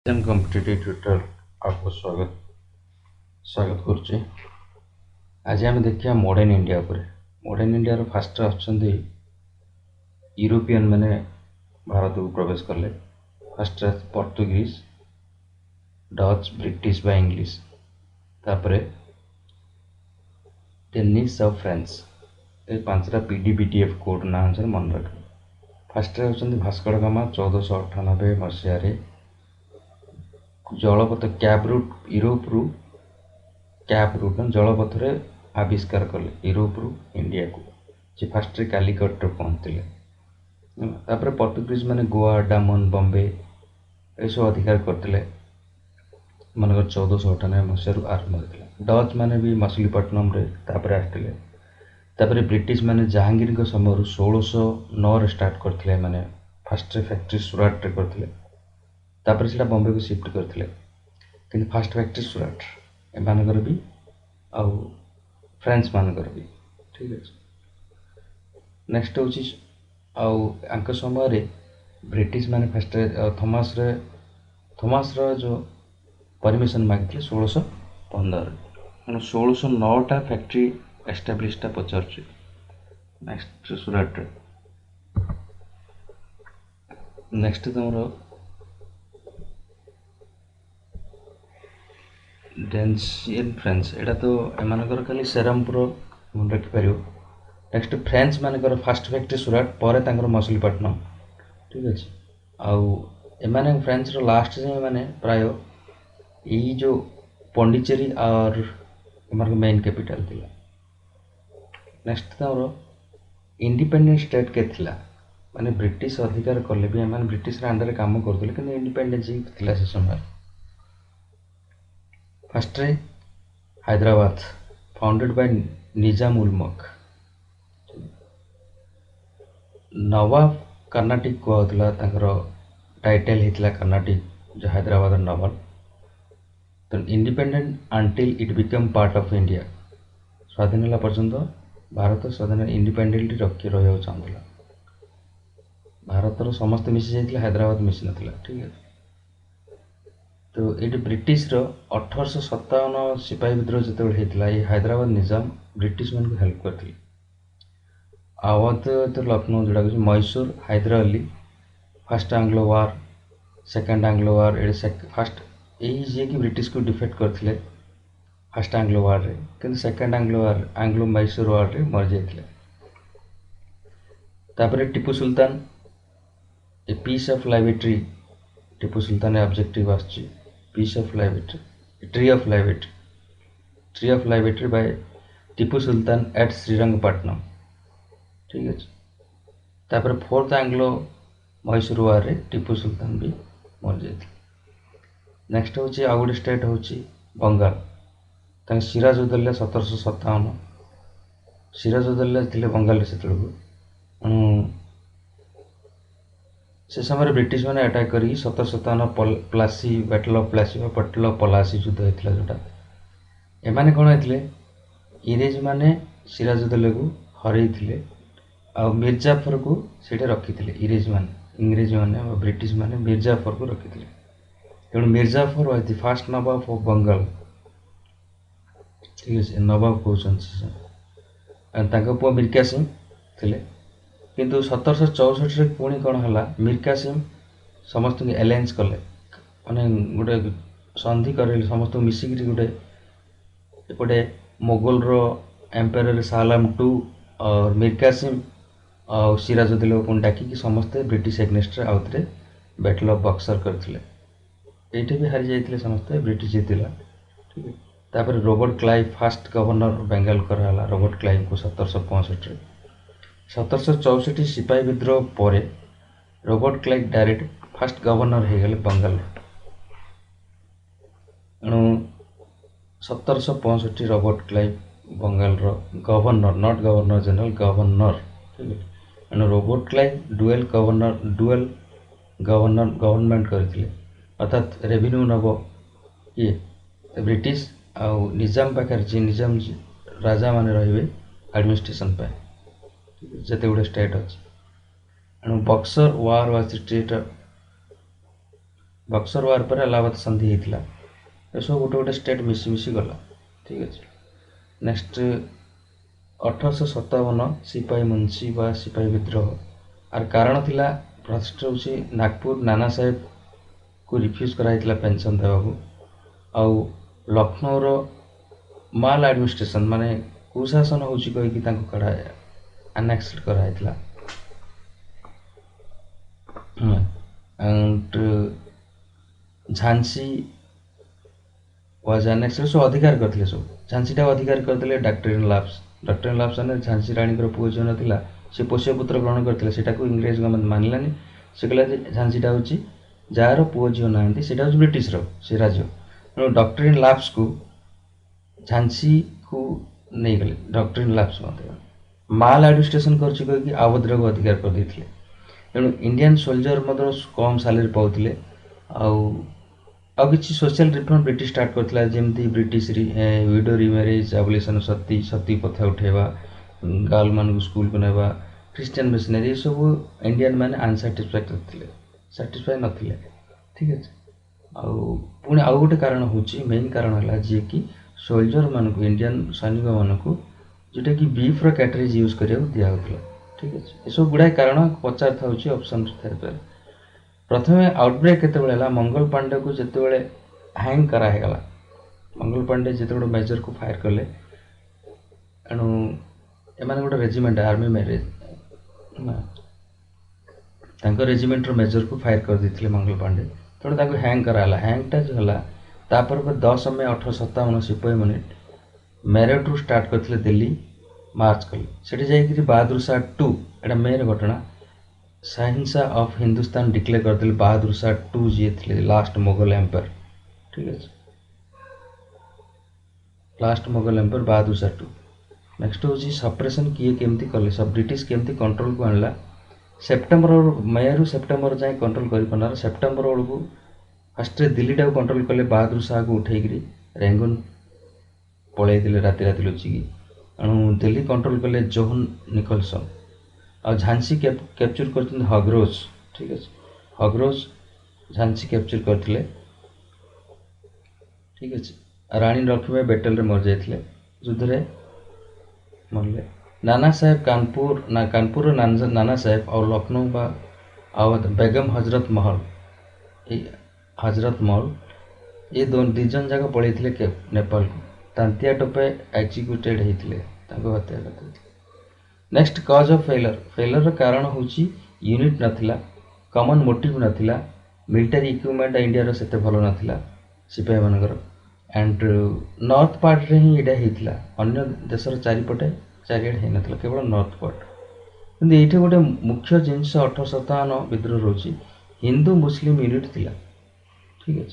Competitive tutor आपको स्वागत स्वागत करुच्चे। आज आम देखिए मॉडर्न इंडिया पर। मॉडर्न इंडिया फास्ट अच्छा यूरोपियन मैंने भारत को प्रवेश कले। फास्ट पोर्तुगीज, डच, ब्रिटिश बा इंग्लिश, तापरे डेनिश और फ्रेंच। ये पांचटा पीडीबीटीएफ कोड ना अनुसार मन रख। फास्ट होती भास्कर दा गामा 1498 मसीह जलपथ कैप रूट यूरोप रु कैप रूट जलपथ रे आविष्कार कले यूरोप रु इंडिया को। जे फास्ट कालिकट रे पहुंचले। तापर पोर्तुगीज माने गोवा, डामन, बॉम्बे ये सब अधिकार करते मनकर 1498 मसीह आरंभ होता। डच माने भी मछलीपट्टनम रे तापर आसते। तापर ब्रिटिश माने जहांगीर के समय 1609 रे स्टार्ट करते माने फास्ट फैक्ट्री सुराट रे करते। तापर से बॉम्बे को शिफ्ट करते कि फास्ट फैक्ट्री सुराट एमानकर भी आउ फ्रेंच मानकर भी। ठीक है। नेक्स्ट हूँ आउ समय रे ब्रिटिश माने फास्ट थॉमस जो परमिशन मांगी 1615 1609 फैक्ट्री एस्टाब्लिशटा पचार। नेक्स्ट सुराट रे नेक्स्ट तुम डेंसियन फ्रेंच एटा तो एमानकर खाली सेरामपुर मन रखिपर। नेक्स्ट फ्रेंच मानकर फास्ट फैक्ट्री सुराट पर मछलीपट्टनम। ठीक अच्छे। आउ एमाने फ्रेंच रो लास्ट जे माने प्राय यही जो पौंडीचेरी और एमानकर मेन कैपिटल थिला। नेक्स्ट तुम इंडिपेंडेंट स्टेट के थिला माने ब्रिटिश अधिकार कले भी एमाने ब्रिटिश रे अंडर काम करथले कि इंडिपेंडेंस थिला से समय। First Hyderabad founded by Nizam ul मुल्क। नवाब कर्नाटिक कहला टाइटल होता कर्नाटिक जो हैदराबाद नवाब। तो independent until it become part of India. स्वाधीन होला पर्यंत भारत स्वाधीन इंडिपेंडेंटली रखी रहा चाहूला। भारत समस्त मिसी जाइए, हैदराबाद मिसी नथिला। ठीक है। तो ये ब्रिटिश रो 1857 सिपाही विद्रोह जो होता ये हैदराबाद निजाम ब्रिटिश मान को हेल्प करते। अवध तो लखनऊ जोड़ा मैसूर हैदर अली फर्स्ट आंग्लो वार, सेकेंड आंग्लो वार फर्स्ट यही जे कि ब्रिटिश को डिफेक्ट करते फर्स्ट आंग्लो वार रे, किंतु second Anglo war Anglo Mysore war रे मर जाते। तापर टीपू सुल्तान ए piece of liberty. Tipu Sultan objective आछी piece of liberty, tree of liberty, tree of liberty by Tipu Sultan at Srirangapatnam. ठीक है। तापर फोर्थ आंग्लो मैसूर वार रे टीपू सुल्तान भी मर जाते। नेक्स्ट हूँ आउ गोटे स्टेट हूँ बंगाल। सिराजुद्दौला 1757 सिराजुद्दौला थे बंगाल से से समय ब्रिटिश मैंने अटैक कर 1757 Plassey battle of Plassey battle of Palasi युद्ध होता जोटा एमाने कौन होते इंग्रेज माने सिराजुद्दौला को हरई आ मिर्जाफर को सीटे रखी इंग्रेज माने ब्रिटिश माने मिर्जाफर को रखी। तेणु Mir Jafar was the first nawab of Bengal. ठीक है। नवाब कहते पुआ मीर कासिम थे। किंतु 1764 पुणी कौन है मीर कासिम समस्त एलायंस कले माने गोटे संधि कर समस्त मिसिक गोटे एपटे मोगल रो एम्पायर सालाम टू और मीर कासिम और सिराजुद्दौला को डाकिकी समस्ते ब्रिटिश एग्नेस्ट आउ थे बैटल ऑफ बक्सर करते। ये भी हारी जाते समस्ते ब्रिटिश जीतला। ठीक है। तापर Robert Clive first governor Bengal कराला रॉबर्ट क्लाइव को 1765। 1764 सिपाही विद्रोह पर Robert Clive direct first governor हो गए बंगाल। एणु 1765 Robert Clive Bengal governor not governor general governor. ठीक है। एणु रॉबर्ट क्लाइव डुएल गवर्नमेंट करते अर्थात रेवेन्यू नब ये ब्रिटिश आउ निजाम पाखे जी निजाम राजा माने रे एडमिनिस्ट्रेशन जिते गुड़े स्टेट अच्छे। एणु Buxar war was the Buxar war पर इलाहाबाद संधि होता ये सब गोटे गोटे स्टेट मिसी मिसी गला ठीक अच्छे। नेक्स्ट 1857 सिपाही मुंशी बा सिपाही विद्रोह आर कारण थिला फर्स्ट हूँ नागपुर नाना साहेब को रिफ्यूज कराइला पेंशन देवाक आउ लखनऊ माल एडमिनिस्ट्रेशन माने कुशासन हूँ कहीकि कड़ा आनेक्सेड कराइला एंड झांसी वाज एनेक्सेड सब अधिकार करते सब झांसीटा अधिकार करते डॉक्टरिन लाप्स ने झांसी राणी पुओ जो नाला से पोष्य पुत्र ग्रहण करते इंग्रेज गवर्नमेंट मानलानी से कहला झांसीटा हूँ जार पुओ झील ना ब्रिटिश से राज्य तेणु डॉक्टरिन लाप्स को झांसी को नहीं गले डॉक्टरिन लाप्स माल एडमिनिस्ट्रेशन करके आवद्र को अधिकार कर देते तेणु इंडियन सोल्जर कम सालेरी पाते आउ किसी सोशल रिफॉर्म ब्रिटिश स्टार्ट करता जमती ब्रिटिश विडो रिमैरेज एबोलिशन सती सती प्रथा उठेवा गर्ल मान स्कूल को नेवा क्रिश्चियन मिशनरी ये सब इंडियन मैंने अनसाटिस्फाइड थे साटिस्फाई नथिले ठीक है। आउ पुणी आउ गोटे कारण हूँ मेन कारण है जी कि सोल्जर मान को इंडियन सैनिक मान को जोटा कि बीफ कैटरेज यूज करा दिखाला ठीक है। ये सब गुड़ाए कारण पचार था ऑप्शन थे प्रथम आउटब्रेक केतबेले मंगल पांडे को जिते हैंग करागला मंगल पांडे जिते गोटे मेजर को फायर कले एणु एम गोटे regiment army marriage regiment major को फायर कर देते मंगल पांडे तेणु हैंग कराला हैंगटा जो है तापर 10 मई 1857 सिपाही मैंने मेरठ रू स्टार्ट करते दिल्ली मार्च कले से जाकि बहादुर शाह 2 एटा मेन घटना शहनशाह ऑफ हिंदुस्तान डिक्लेयर करते बहादुर शाह 2 जी थे लास्ट मोगल एम्पायर ठीक है last Mughal empire Bahadur Shah 2। Next हूँ सप्रेसन किए केमती कले सब ब्रिटिश केमती कंट्रोल को आनला सेप्टेम्बर मई रु सेप्टेम्बर जाए कंट्रोल कर सेप्टेम्बर बेलू फास्ट दिल्लीटा कंट्रोल कले बहादुर शाह को उठेकरी रेंगुन पलैले राति राति लुचिकी एणु दिल्ली कंट्रोल कले जोहन निकोलसन और झांसी कैप्चर कर हग्रोज ठीक है हग्रोज झांसी कैप्चर करते ठीक है। रानी लक्ष्मी बैटल मर जाते युद्ध में मरले नाना साहेब कानपुर नाना साहेब और लखनऊ बा बेगम हजरत महल ये दिजन जाक पलैते नेपाल को तांतिया टोपे एक्जिक्यूटेड होते हत्या करते। नेक्स्ट कज ऑफ फेलर कारण हूँ यूनिट नाला कमन मोटिव नाला मिलिटारी इक्विपमेंट इंडिया से भल नाला सिपाही मानकर एंड नॉर्थ पार्ट रे ही यहाँ अन्य देशर चारिपटे चारिड़े होता केवल नॉर्थ पार्ट कि ये गोटे मुख्य जिनस 1857 विद्रोह रोचे हिंदू मुस्लिम यूनिट थिला ठीक है।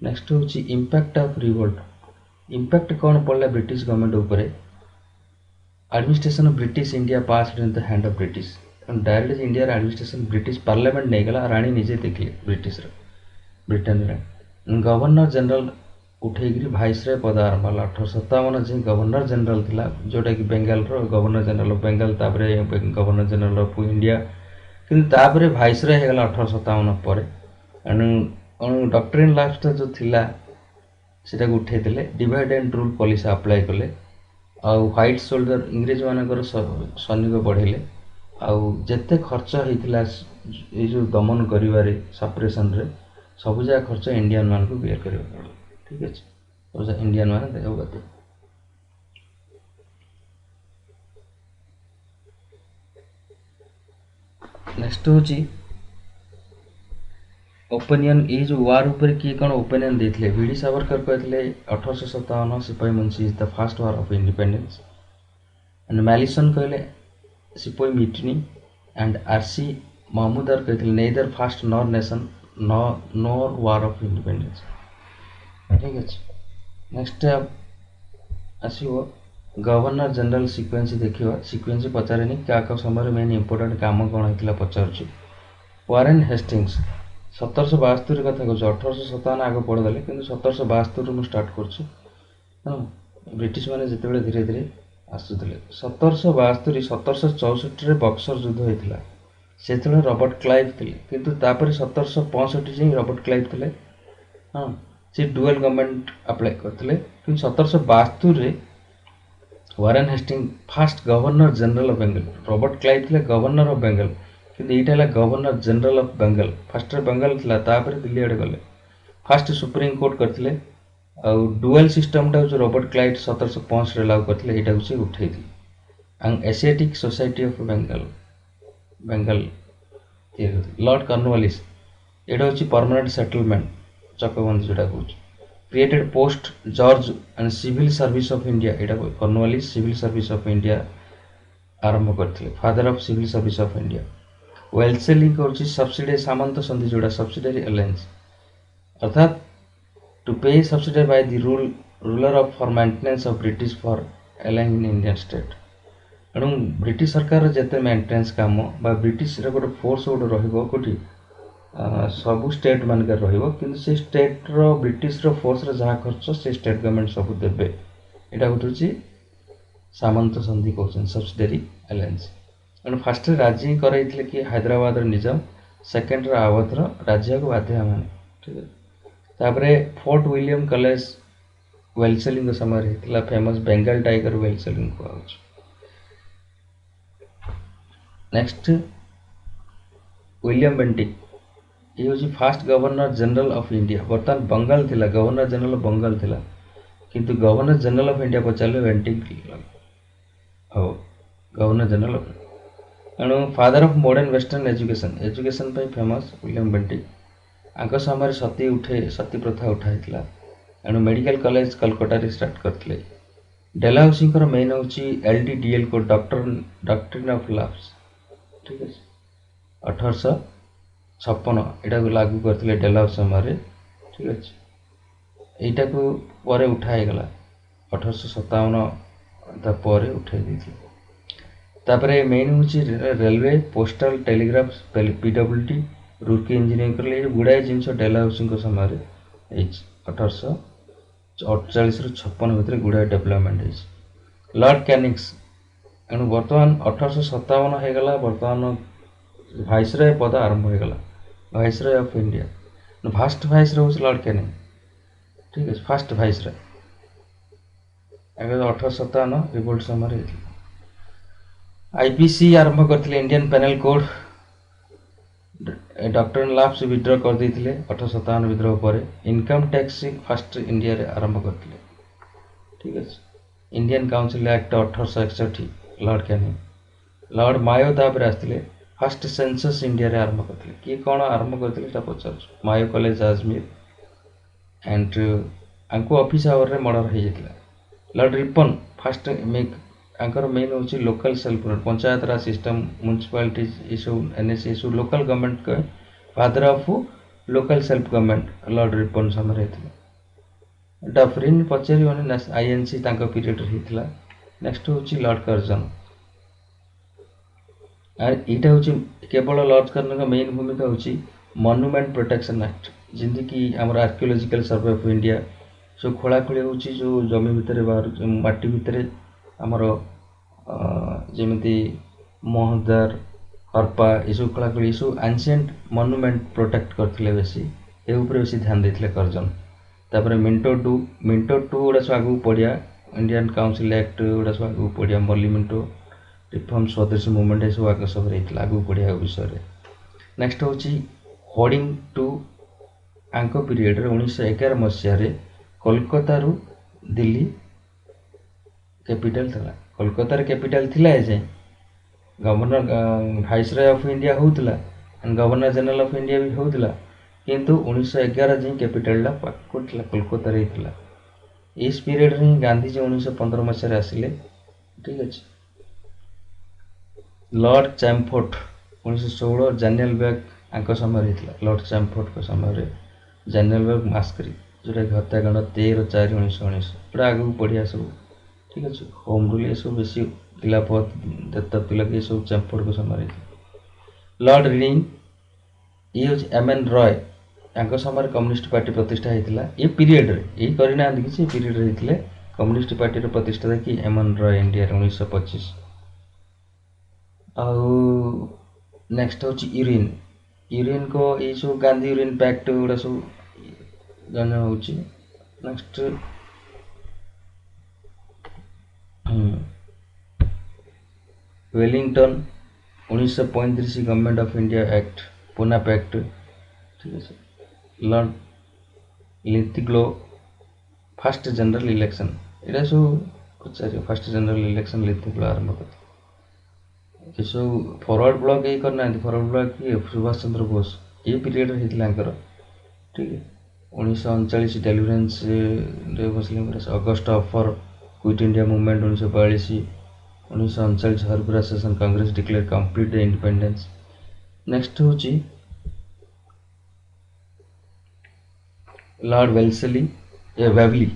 नेक्स्ट हूँ इम्पैक्ट ऑफ रिवोल्ट इम्पैक्ट कौन पड़ा ब्रिटिश गवर्नमेंट उपर administration British India pass in the hand of British direct India administration British parliament नहीं गला रानी निजे देखिए ब्रिटिश ब्रिटेन रे गवर्नर जनरल उठेकरी भाइसरय पद आरंभ है 1857 जी गवर्नर जनरल थिला जोटा कि Bengal governor general of Bengal तापरे गवर्नर जनरल ऑफ इंडिया किंतु तापरे भाइसरय होगला 1857 पर डॉक्टरिन लाप्सटा जो थिला सेटा उठे divide and rule policy apply कले आउ व्हाइट सोल्जर इंग्रेज मानकर सैनिक बढ़ेले आउ जेते खर्च होता ये जो दमन कर सप्रेसन रे सब जगह खर्च इंडियन मान को बेयर कर ठीक है सब इंडियन मान देखते। नेक्स्ट हूँ ओपिनियन ये जो वार ऊपर किए कौन ओपिनियन देते वीडी सावरकर कहते 1857 सिपाही मुंशी is the first war of independence and Malleson कहले सिपाही मिटनी एंड आरसी महमूदार कहते neither first nor nation nor war of independence ठीक है। नेक्स्ट आसो गवर्नर जनरल सिक्वेन्स देखा सिक्वेन्स पचारे क्या समय मेन इंपोर्टाट काम कौन होता पचार वारेन हेस्टिंग्स 1772 कथा कहूँ 1857 आगे पढ़ीदे कि 1772 मुझे स्टार्ट कर ब्रिटिश मैंने जिते धीरे धीरे आसुले 1772 1764 बक्सर युद्ध होता ସେତେବେଳେ ରବର୍ଟ କ୍ଲାଇଭ୍ ଥିଲେ, କିନ୍ତୁ ତାପରେ 1765 ଯାଏଁ ରବର୍ଟ କ୍ଲାଇଭ୍ ଥିଲେ। ହଁ, ସେ ଡୁଏଲ୍ ଗଭର୍ଣ୍ଣମେଣ୍ଟ ଆପ୍ଲାଏ କରିଥିଲେ, କିନ୍ତୁ 1772ରେ Warren Hastings first governor general of Bengal. Robert Clive ଥିଲେ ଗଭର୍ଣ୍ଣର ଅଫ୍ ବେଙ୍ଗଲ, କିନ୍ତୁ ଏଇଟା ହେଲା ଗଭର୍ଣ୍ଣର ଜେନେରାଲ ଅଫ୍ ବେଙ୍ଗଲ। ଫାଷ୍ଟରେ ବେଙ୍ଗଲ ଥିଲା, ତାପରେ ଦିଲ୍ଲୀ ଆଡ଼େ ଗଲେ। ଫାଷ୍ଟ ସୁପ୍ରିମକୋର୍ଟ କରିଥିଲେ, ଆଉ ଡୁଏଲ୍ ସିଷ୍ଟମଟା ହେଉଛି ରବର୍ଟ କ୍ଲାଇଭ୍ 1765ରେ ଲାଗୁ କରିଥିଲେ, ଏଇଟାକୁ ସେ ଉଠେଇଥିଲେ। ଆଉ ଏସିଆଟିକ୍ ସୋସାଇଟି ଅଫ୍ ବେଙ୍ଗଲ ତିଆରି କରିଥିଲେ। ଲର୍ଡ କର୍ଣ୍ଣୱାଲିସ୍, ଏଇଟା ହେଉଛି ପରମାନେଣ୍ଟ ସେଟଲମେଣ୍ଟ, ଚକବନ୍ଦି ଯୋଉଟା କହୁଛି। Created post judge and civil service of India, ଏଇଟା Cornwallis civil service of India ଆରମ୍ଭ କରିଥିଲେ, father of civil service of India. Wellesley କରୁଛି ସବସିଡିଆରୀ ସାମନ୍ତ ସନ୍ଧି, ଯୋଉଟା ସବସିଡିଆରୀ ଆଲାଏନ୍ସ, ଅର୍ଥାତ୍ to pay subsidy by the ruler of for maintenance of British for allying in Indian state। ତେଣୁ British ସରକାରର ଯେତେ ମେଣ୍ଟେନାନ୍ସ କାମ ବା ବ୍ରିଟିଶର ଗୋଟେ ଫୋର୍ସ ଗୋଟେ ରହିବ କୋଉଠି, ସବୁ ଷ୍ଟେଟ୍ ମାନଙ୍କରେ ରହିବ, କିନ୍ତୁ ସେ ଷ୍ଟେଟ୍ର ବ୍ରିଟିଶର ଫୋର୍ସର ଯାହା ଖର୍ଚ୍ଚ ସେ ଷ୍ଟେଟ୍ ଗଭର୍ଣ୍ଣମେଣ୍ଟ ସବୁ ଦେବେ। ଏଇଟା ଗୋଟେ ହେଉଛି ସାମନ୍ତ ସନ୍ଧି କହୁଛନ୍ତି, ସବସିଡିଆରୀ ଆଲାଏନ୍ସ। ତେଣୁ ଫାଷ୍ଟରେ ରାଜି କରାଇଥିଲେ କି ହାଇଦ୍ରାବାଦର ନିଜାମ, ସେକେଣ୍ଡରେ ଆୱାଧର ରାଜିଆକୁ ବାଧ୍ୟ ମାନେ, ଠିକ୍ ଅଛି। ତାପରେ ଫୋର୍ଟ ୱିଲିୟମ କଲେଜ ୱେଲସେଲିଙ୍କ ସମୟରେ ହେଇଥିଲା, ଫେମସ୍ ବେଙ୍ଗାଲ ଟାଇଗର ୱେଲସେଲିଂ କୁହାଯାଉଛି। ନେକ୍ସଟ ୱିଲିୟମ ବେଣ୍ଟିକ, ଇଏ ହେଉଛି first governor general of India. ବର୍ତ୍ତମାନ ବଙ୍ଗାଲ ଥିଲା, ଗଭର୍ଣ୍ଣର ଜେନେରାଲ ଅଫ୍ ବଙ୍ଗାଲ ଥିଲା, କିନ୍ତୁ ଗଭର୍ଣ୍ଣର ଜେନେରାଲ ଅଫ୍ ଇଣ୍ଡିଆ ପଚାରିଲେ ବେଣ୍ଟିକ ହଉ, ଗଭର୍ଣ୍ଣର ଜେନେରାଲ ଅଫ୍। ତେଣୁ father of modern western education ପାଇଁ ଫେମସ୍ ୱିଲିୟମ ବେଣ୍ଟିକ। ଆଙ୍କ ସମୟରେ ସତୀ ପ୍ରଥା ଉଠା ହେଇଥିଲା, ଏଣୁ ମେଡ଼ିକାଲ କଲେଜ କଲକତାରେ ଷ୍ଟାର୍ଟ କରିଥିଲେ। ଡେଲହାଉସିଙ୍କର ମେନ୍ ହେଉଛି LDDL code, doctrine of loves, ଠିକ୍ ଅଛି। 1856 ଏଇଟାକୁ ଲାଗୁ କରିଥିଲେ ଡେଲହାଉସି ସମୟରେ, ଠିକ୍ ଅଛି। ଏଇଟାକୁ ପରେ ଉଠା ହେଇଗଲା 1857, ତା ପରେ ଉଠାଇ ଦେଇଥିଲେ। ତାପରେ ମେନ୍ ହେଉଛି railway, postal, Telegraph, PWD, Roorkee engineering କଲେ। ଏଇ ଗୁଡ଼ାଏ ଜିନିଷ ଡେଲହାଉସିଙ୍କ ସମୟରେ ହେଇଛି। 1848ରୁ 56 ଭିତରେ ଗୁଡ଼ାଏ ଡେଭଲପମେଣ୍ଟ ହେଇଛି। ଲର୍ଡ କ୍ୟାନିଙ୍ଗସ୍, ଏଣୁ ବର୍ତ୍ତମାନ 1857 ହେଇଗଲା, ବର୍ତ୍ତମାନ ଭାଇସରୟ ପଦ ଆରମ୍ଭ ହେଇଗଲା, viceroy of India. First viceroy ହେଉଛି ଲର୍ଡ କ୍ୟାନିଙ୍ଗ, ଠିକ୍ ଅଛି, ଫାଷ୍ଟ ଭାଇସରୟ। ଏବେ 1857 ରିଭୋଲ୍ଟ ସମୟରେ ହେଇଥିଲା। IPC ଆରମ୍ଭ କରିଥିଲେ, ଇଣ୍ଡିଆନ୍ ପେନାଲ କୋଡ୍। ଡକ୍ଟର ଲାଭ୍ସ ବିଦ୍ରୋହ କରିଦେଇଥିଲେ 1857 ବିଦ୍ରୋହ ପରେ। ଇନକମ୍ ଟ୍ୟାକ୍ସ ଫାଷ୍ଟ ଇଣ୍ଡିଆରେ ଆରମ୍ଭ କରିଥିଲେ, ଠିକ୍ ଅଛି। Indian council act 1861, lord Canning. Lord Mayo ତାପରେ ଆସିଥିଲେ, ଫାଷ୍ଟ ସେନ୍ସସ୍ ଇଣ୍ଡିଆରେ ଆରମ୍ଭ କରିଥିଲେ। କିଏ କ'ଣ ଆରମ୍ଭ କରିଥିଲେ ସେଟା ପଚାରୁଛୁ। ମାୟୋ କଲେଜ ଆଜମୀର, ଆଣ୍ଡ ଆଙ୍କୁ ଅଫିସ୍ ଆୱାରରେ ମର୍ଡର ହେଇଯାଇଥିଲା। ଲର୍ଡ ରିପନ୍, ଫାଷ୍ଟ ତାଙ୍କର ମେନ୍ ହେଉଛି ଲୋକାଲ ସେଲ୍ଫ ଗଭର୍ଣ୍ଣମେଣ୍ଟ, ପଞ୍ଚାୟତ ରାଜ ସିଷ୍ଟମ୍, ମ୍ୟୁନିସିପାଲିଟିଜ୍, ଏସବୁ NSE, ଏସବୁ local government, father of local self government Lord Ripon ସମୟରେ ହେଇଥିଲା। ଡଫରିନ୍ ପଚାରିବନି, INC ତାଙ୍କ ପିରିୟଡ଼ରେ ହେଇଥିଲା। ନେକ୍ସଟ ହେଉଛି ଲର୍ଡ କର୍ଜନ। ଏଇଟା ହେଉଛି କେବଳ ଲର୍ଡ କର୍ଜନଙ୍କ ମେନ୍ ଭୂମିକା ହେଉଛି ମନୁମେଣ୍ଟ ପ୍ରୋଟେକ୍ସନ୍ ଆକ୍ଟ, ଯେମିତିକି ଆମର ଆର୍କିଓଲୋଜିକାଲ ସର୍ଭେ ଅଫ୍ ଇଣ୍ଡିଆ, ସବୁ ଖୋଳାଖୋଳି ହେଉଛି, ଯେଉଁ ଜମି ଭିତରେ ବାହାରୁଛି, ମାଟି ଭିତରେ ଆମର ଯେମିତି ମହଦାର, ହରପ୍ପା, ଏସବୁ ଖୋଳାଖୋଳି, ଏସବୁ ଆନ୍ସିଏଣ୍ଟ ମନୁମେଣ୍ଟ ପ୍ରୋଟେକ୍ଟ କରିଥିଲେ ବେଶୀ, ଏ ଉପରେ ବେଶୀ ଧ୍ୟାନ ଦେଇଥିଲେ କର୍ଜନ। ତାପରେ ମିଣ୍ଟୋ ଟୁ ଗୁଡ଼ା ସବୁ ଆଗକୁ ପଡ଼ିଆ, ଇଣ୍ଡିଆନ୍ କାଉନସିଲ୍ ଆକ୍ଟ ଗୁଡ଼ା ସବୁ ଆଗକୁ ପଡ଼ିଆ, ମର୍ଲି ମିଣ୍ଟୋ, ରିଫର୍ମ, ସ୍ୱଦେଶୀ ମୁଭମେଣ୍ଟ, ଏସବୁ ଆଗ ସବୁ ହେଇଥିଲା ଆଗକୁ ପଡ଼ିଆ ବିଷୟରେ। ନେକ୍ସଟ ହେଉଛି ହୋର୍ଡିଂ ଟୁ, ଆଙ୍କ ପିରିୟଡ଼ରେ 1911 ମସିହାରେ କୋଲକାତାରୁ ଦିଲ୍ଲୀ କ୍ୟାପିଟାଲ ଥିଲା। କୋଲକାତାରେ କ୍ୟାପିଟାଲ ଥିଲା ଏଯାଏଁ, ଗଭର୍ଣ୍ଣର ଭାଇସରୟ ଅଫ୍ ଇଣ୍ଡିଆ ହେଉଥିଲା, ଗଭର୍ଣ୍ଣର ଜେନେରାଲ ଅଫ୍ ଇଣ୍ଡିଆ ବି ହେଉଥିଲା, କିନ୍ତୁ 1911 ଯାଏଁ କ୍ୟାପିଟାଲଟା କୋଉଠି ଥିଲା, କୋଲକାତାରେ ହେଇଥିଲା। ଏଇ ପିରିୟଡ଼ରେ ହିଁ ଗାନ୍ଧୀଜୀ 1915 ମସିହାରେ ଆସିଲେ, ଠିକ୍ ଅଛି। ଲର୍ଡ ଚାମ୍ଫୋର୍ଡ 1916, ଜାନିଆଲ ବେଗ ଆଙ୍କ ସମୟରେ ହେଇଥିଲା। ଲର୍ଡ ଚାମ୍ଫୋର୍ଡଙ୍କ ସମୟରେ ଜାନିଆଲ ବେଗ ମାସ୍କରି, ଯେଉଁଟାକି ହତ୍ୟାକାଣ୍ଡ 13/4/1919, ଏଗୁଡ଼ା ଆଗକୁ ବଢ଼ିଆ ସବୁ, ଠିକ୍ ଅଛି। ହୋମ୍ ରୁଲ୍ ଏସବୁ ବେଶୀ ଖିଲାଫତ, ଦତ୍ତକ ତିଲକ, ଏସବୁ ଚାମ୍ଫୋର୍ଡଙ୍କ ସମୟରେ ହେଇଥିଲା। ଲର୍ଡ ରିଡିଂ, ଇଏ ହେଉଛି MN ରୟ, ତାଙ୍କ ସମୟରେ କମ୍ୟୁନିଷ୍ଟ ପାର୍ଟି ପ୍ରତିଷ୍ଠା ହେଇଥିଲା। ଏ ପିରିୟଡ଼ରେ, ଏଇ କରିନାହାନ୍ତି କିଛି, ଏ ପିରିୟଡ଼ରେ ହେଇଥିଲେ କମ୍ୟୁନିଷ୍ଟ ପାର୍ଟିର ପ୍ରତିଷ୍ଠା ଦେଖି MN ରୟ ଇଣ୍ଡିଆରେ 1925। ଆଉ नेक्स्ट हूँ यूरिन यूरिन को ये सब गांधी यूरिन पैक्ट गुड़ा सब जन हूँ next Wellington 1935 government of India act Poona pact ठीक है लॉर्ड लिथिग्लो फास्ट जनरल इलेक्शन यहाँ सब पचार फास्ट जनरल इलेक्शन लिथिग्लो आरंभ कर सब फरवर्ड ब्लॉक ये करना फरवर्ड ब्लॉक किए सुभाष चंद्र बोस ये पीरियड होता ठीक है 1939 deliverance Muslim August offer quit India movement 1942 1939 Harpura session Congress declare complete the independence next हूँ लॉर्ड वेवली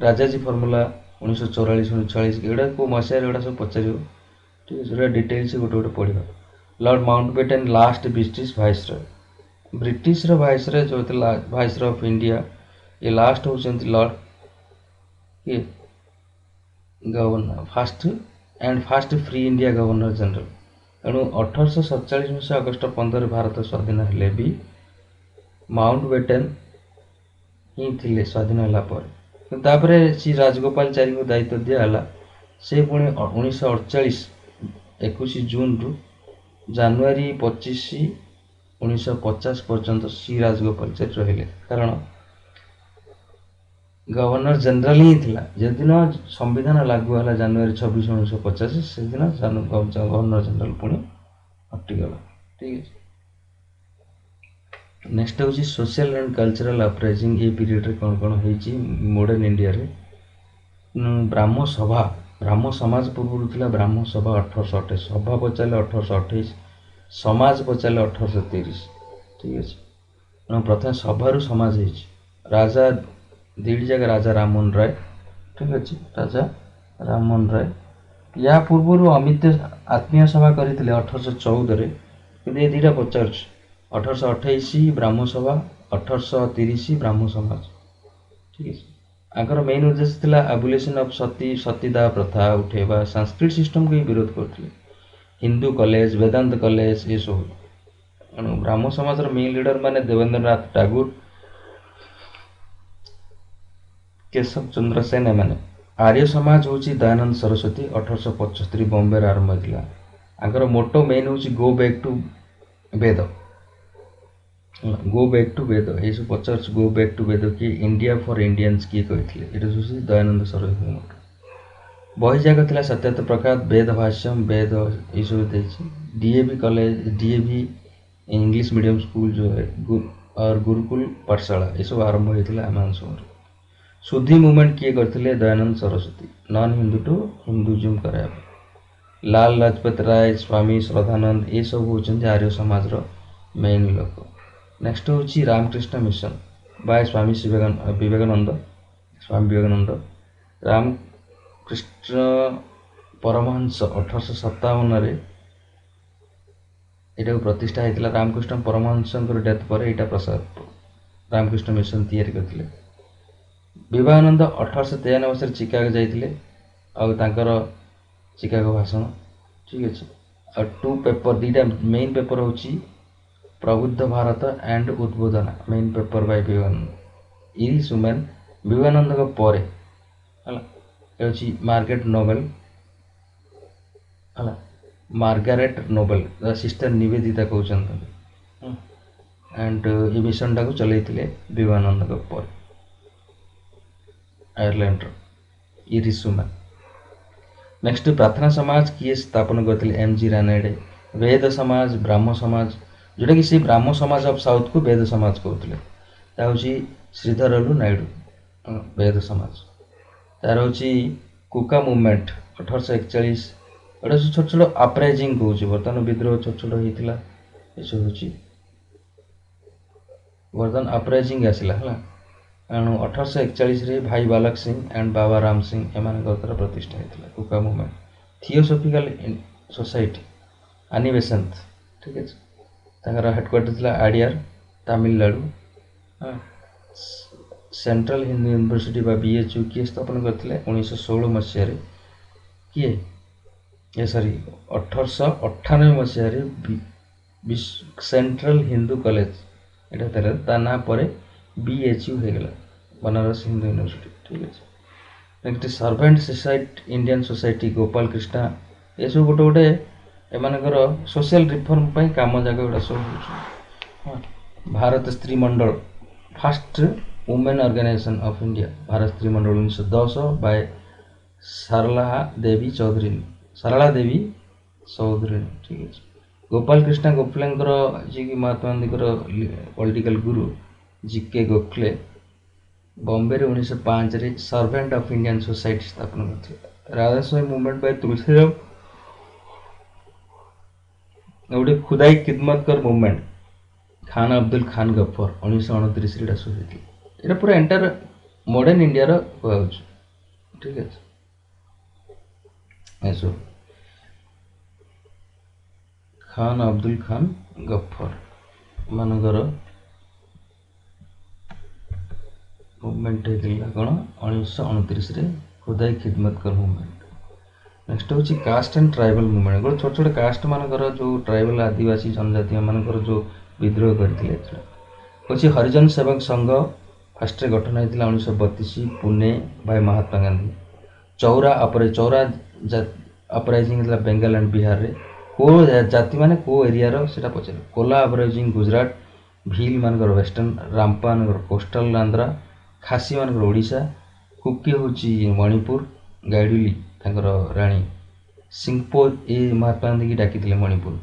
राजाजी फॉर्मूला 1944 1940 एटा को मसीह एटा सब पचार ठीक है डिटेल्स गोटे गोटे पढ़ा लॉर्ड माउंटबेटन लास्ट ब्रिटिश वाइसरय जो वाइसरय ऑफ इंडिया ये लास्ट होती लॉर्ड ये governor fast free India governor general तेणु 1847 मसीहा अगस्ट 15 भारत स्वाधीन हेले भी माउंटबेटन ही थिले स्वाधीन है श्री राजगोपाल चारी को दायित्व दिगला से पुणी 1948 21 जून रु जानुरी 25 1950 पर्यंत श्री राजगोपालचारी रहिले कारण गवर्नर जनरल ही थिला जेदिन संविधान लागू है जानुरी 26 1950 से दिन गवर्नर जनरल पुणी हटिगला ठीक है नेक्स्ट हूँ सोशल एंड कल्चरल अपराइजिंग ये पीरियड कौन कौन होती मॉडर्न इंडिया रे ब्राह्म समाज पूर्व था ब्राह्म सभा 1828 सभा पचारे 1828 समाज पचारे 1830 ठीक है प्रथम सभारू समाज राजा दीड जगह राजा राममोहन राय ठीक अच्छे राजा राममोहन राय या पूर्व अमित आत्मीय सभा करते 1814 कि ये दुटा पचार 1828 ब्राह्म सभा 1830 ब्राह्म समाज ठीक है आंकर मेन उद्देश्य थिला एबुलेशन ऑफ सतीदाह प्रथा उठेबा संस्कृत सिस्टम को ही विरोध करते हिंदू कॉलेज वेदांत कॉलेज ये सब ब्राह्म समाज मेन लीडर माने देवेंद्र नाथ टागोर केशव चंद्र सेन माने आर्य समाज हूँ दयानंद सरस्वती 1875 बॉम्बे आरंभ होता आंकर मोटो मेन हूँ गो बैक टू वेद ये सब पचार गो बैक टू वेद कि इंडिया फॉर इंडियंस किए कहते ये दयानंद सरस्वती मोटो बही जाक था सत्यार्थ प्रकाश वेद भाष्यम वेद ये सब DAV college DAV English medium school जो है और गुरुकुल पाठशाला ये सब आरंभ होता आम सब शुद्धि मूवमेंट किए करते Dayanand Saraswati non Hindu to Hinduism कराया लाल लाजपत राय स्वामी श्रद्धानंद ये सब होती आर्य समाज मेन लोक नेक्स्ट हूँ रामकृष्ण मिशन बाय स्वामी विवेकानंद रामकृष्ण परमहंस 1857 यहाँ प्रतिष्ठा होता रामकृष्ण परमहंस डेथ पर यहाँ प्रसाद रामकृष्ण मिशन तैयारी करते विवेकानंद 1893 मसीह चिकागो जाइए आर चिकागो भाषण ठीक अच्छे और 2 पेपर दीटा मेन पेपर हूँ Prabuddha Bharat and Udbodhan main paper by Vivekananda is women Vivekananda पर मार्गारेट नोबेल सिस्टर निवेदिता कहते एंड ये मिशन टाक चलते विवेकानंद पर आयरलैंड इरिश वुमेन नेक्स्ट प्रार्थना समाज किए स्थापन करते एमजी रानाडे वेद समाज ब्राह्म समाज जोटा कि सी ब्राह्म समाज ऑफ साउथ को वेद समाज कहते हूँ श्रीधरलु नायडू वेद समाज तार हूँ कुका मुवमेंट 1841 एटा छोट छोट अपराइजिंग कौच बर्तमान विद्रोह छोट छोट होता ये सब हूँ बर्तमान अपराइजिंग आसला है एणु 1841 भाई बालक सिंह एंड बाबा राम सिंह एम प्रतिष्ठा होता कुका मुवमेंट थियोसॉफिकल सोसाइटी आनी बेसंत ठीक है हेडक्वार्टर था आडियार तमिलनाडु सेंट्रल हिंदू यूनिवर्सिटी बा बीएचयू किए स्थापन करते 1916 मसीह किए ଏ ସରି 1898 ମସିହାରେ ସେଣ୍ଟ୍ରାଲ ହିନ୍ଦୁ କଲେଜ ଏଇଟା ଥିଲା, ତା ନାଁ ପରେ BHU ହେଇଗଲା, ବନାରସ ହିନ୍ଦୁ ୟୁନିଭର୍ସିଟି। ଠିକ୍ ଅଛି। Next servant society, Indian society, Gopal Krishna, ଏସବୁ ଗୋଟେ ଗୋଟେ ଏମାନଙ୍କର ସୋସିଆଲ ରିଫର୍ମ ପାଇଁ କାମ ଜାଗା ଗୁଡ଼ା ସବୁ ହେଉଛି। Bharat Stri Mandal, first women organisation of India, Bharat Stri Mandal 1910 ବାय Sarala Devi Choudhury. ଠିକ୍ ଅଛି। ଗୋପାଳ କୃଷ୍ଣ ଗୋଖଲେଙ୍କର, ଯିଏକି ମହାତ୍ମା ଗାନ୍ଧୀଙ୍କର ପଲିଟିକାଲ ଗୁରୁ, GK ଗୋଖଲେ ବମ୍ବେରେ 1905ରେ ସର୍ଭେଣ୍ଟ ଅଫ୍ ଇଣ୍ଡିଆନ୍ ସୋସାଇଟି ସ୍ଥାପନ କରିଥିଲେ। ରାଜସ୍ୱାମୀ ମୁଭମେଣ୍ଟ ବାଇ ତୁଳସୀରାମ, ଗୋଟେ ଖୁଦାଇ ଖିଦମତକର ମୁଭମେଣ୍ଟ, ଖାନ ଅବଦୁଲ ଖାନ ଗଫର 1929ରେ ଏଇଟା ସବୁ ହେଇଥିଲା। ଏଇଟା ପୁରା ଏଣ୍ଟାର ମଡର୍ଣ୍ଣ ଇଣ୍ଡିଆର କୁହାଯାଉଛି। ଠିକ୍ ଅଛି। ଏସବୁ ଖାନ ଅବଦୁଲ ଖାନ ଗଫର ମାନଙ୍କର ମୁଭମେଣ୍ଟ ହେଇଥିଲା କ'ଣ 1929ରେ, ଖୁଦାଇ ଖିଦମତକର ମୁଭମେଣ୍ଟ। ନେକ୍ସଟ ହେଉଛି କାଷ୍ଟ ଆଣ୍ଡ ଟ୍ରାଇବାଲ୍ ମୁଭମେଣ୍ଟ। ଗୋଟେ ଛୋଟ ଛୋଟ କାଷ୍ଟ ମାନଙ୍କର ଯେଉଁ ଟ୍ରାଇବାଲ୍ ଆଦିବାସୀ ଜନଜାତି ମାନଙ୍କର ଯେଉଁ ବିଦ୍ରୋହ କରିଥିଲେ ହେଉଛି ହରିଜନ ସେବକ ସଂଘ। ଫାଷ୍ଟରେ ଗଠନ ହେଇଥିଲା 1932 ପୁନେ ବାଇ ମହାତ୍ମା ଗାନ୍ଧୀ। ଚୌରା ଅପରାଇଜିଂ ହେଇଥିଲା ବେଙ୍ଗାଲ ଆଣ୍ଡ ବିହାରରେ। କେଉଁ ଜାତି ମାନେ କେଉଁ ଏରିଆର ସେଇଟା ପଚାରେ। କୋଲା ଅପରାଇଜିଂ ଗୁଜରାଟ, ଭିଲ୍ ମାନଙ୍କର ୱେଷ୍ଟର୍ଣ୍ଣ, ରାମ୍ପା ମାନଙ୍କର କୋଷ୍ଟାଲ ଆନ୍ଧ୍ରା, ଖାସି ମାନଙ୍କର ଓଡ଼ିଶା, କୁକି ହେଉଛି ମଣିପୁର, ଗାଇଡୁଲି ତାଙ୍କର ରାଣୀ, ସିଂପୋ ଏ ମହାତ୍ମା ଗାନ୍ଧୀକି ଡାକିଥିଲେ Manipur,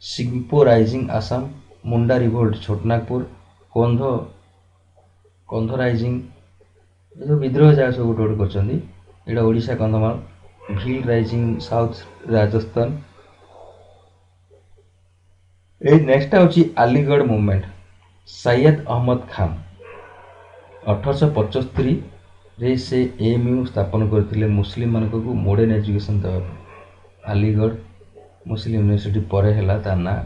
Singpho rising Assam, Munda revolt Chotanagpur, Kandh rising, ଏସବୁ ବିଦ୍ରୋହ ଯାହା ସବୁ ଗୋଟେ ଗୋଟେ କରିଛନ୍ତି। ଏଇଟା ଓଡ଼ିଶା କନ୍ଧମାଳ। Bhil rising south Rajasthan. ଏଇ ନେକ୍ସଟ ହେଉଛି ଆଲିଗଡ଼ ମୁଭମେଣ୍ଟ, ସୈୟଦ ଅହମ୍ମଦ ଖାନ 1875ରେ ସେ AMU ସ୍ଥାପନ କରିଥିଲେ ମୁସଲିମ ମାନଙ୍କୁ ମଡର୍ଣ୍ଣ ଏଜୁକେସନ ଦେବା ପାଇଁ। ଆଲିଗଡ଼ ମୁସଲିମ ୟୁନିଭର୍ସିଟି ପରେ ହେଲା ତା ନାଁ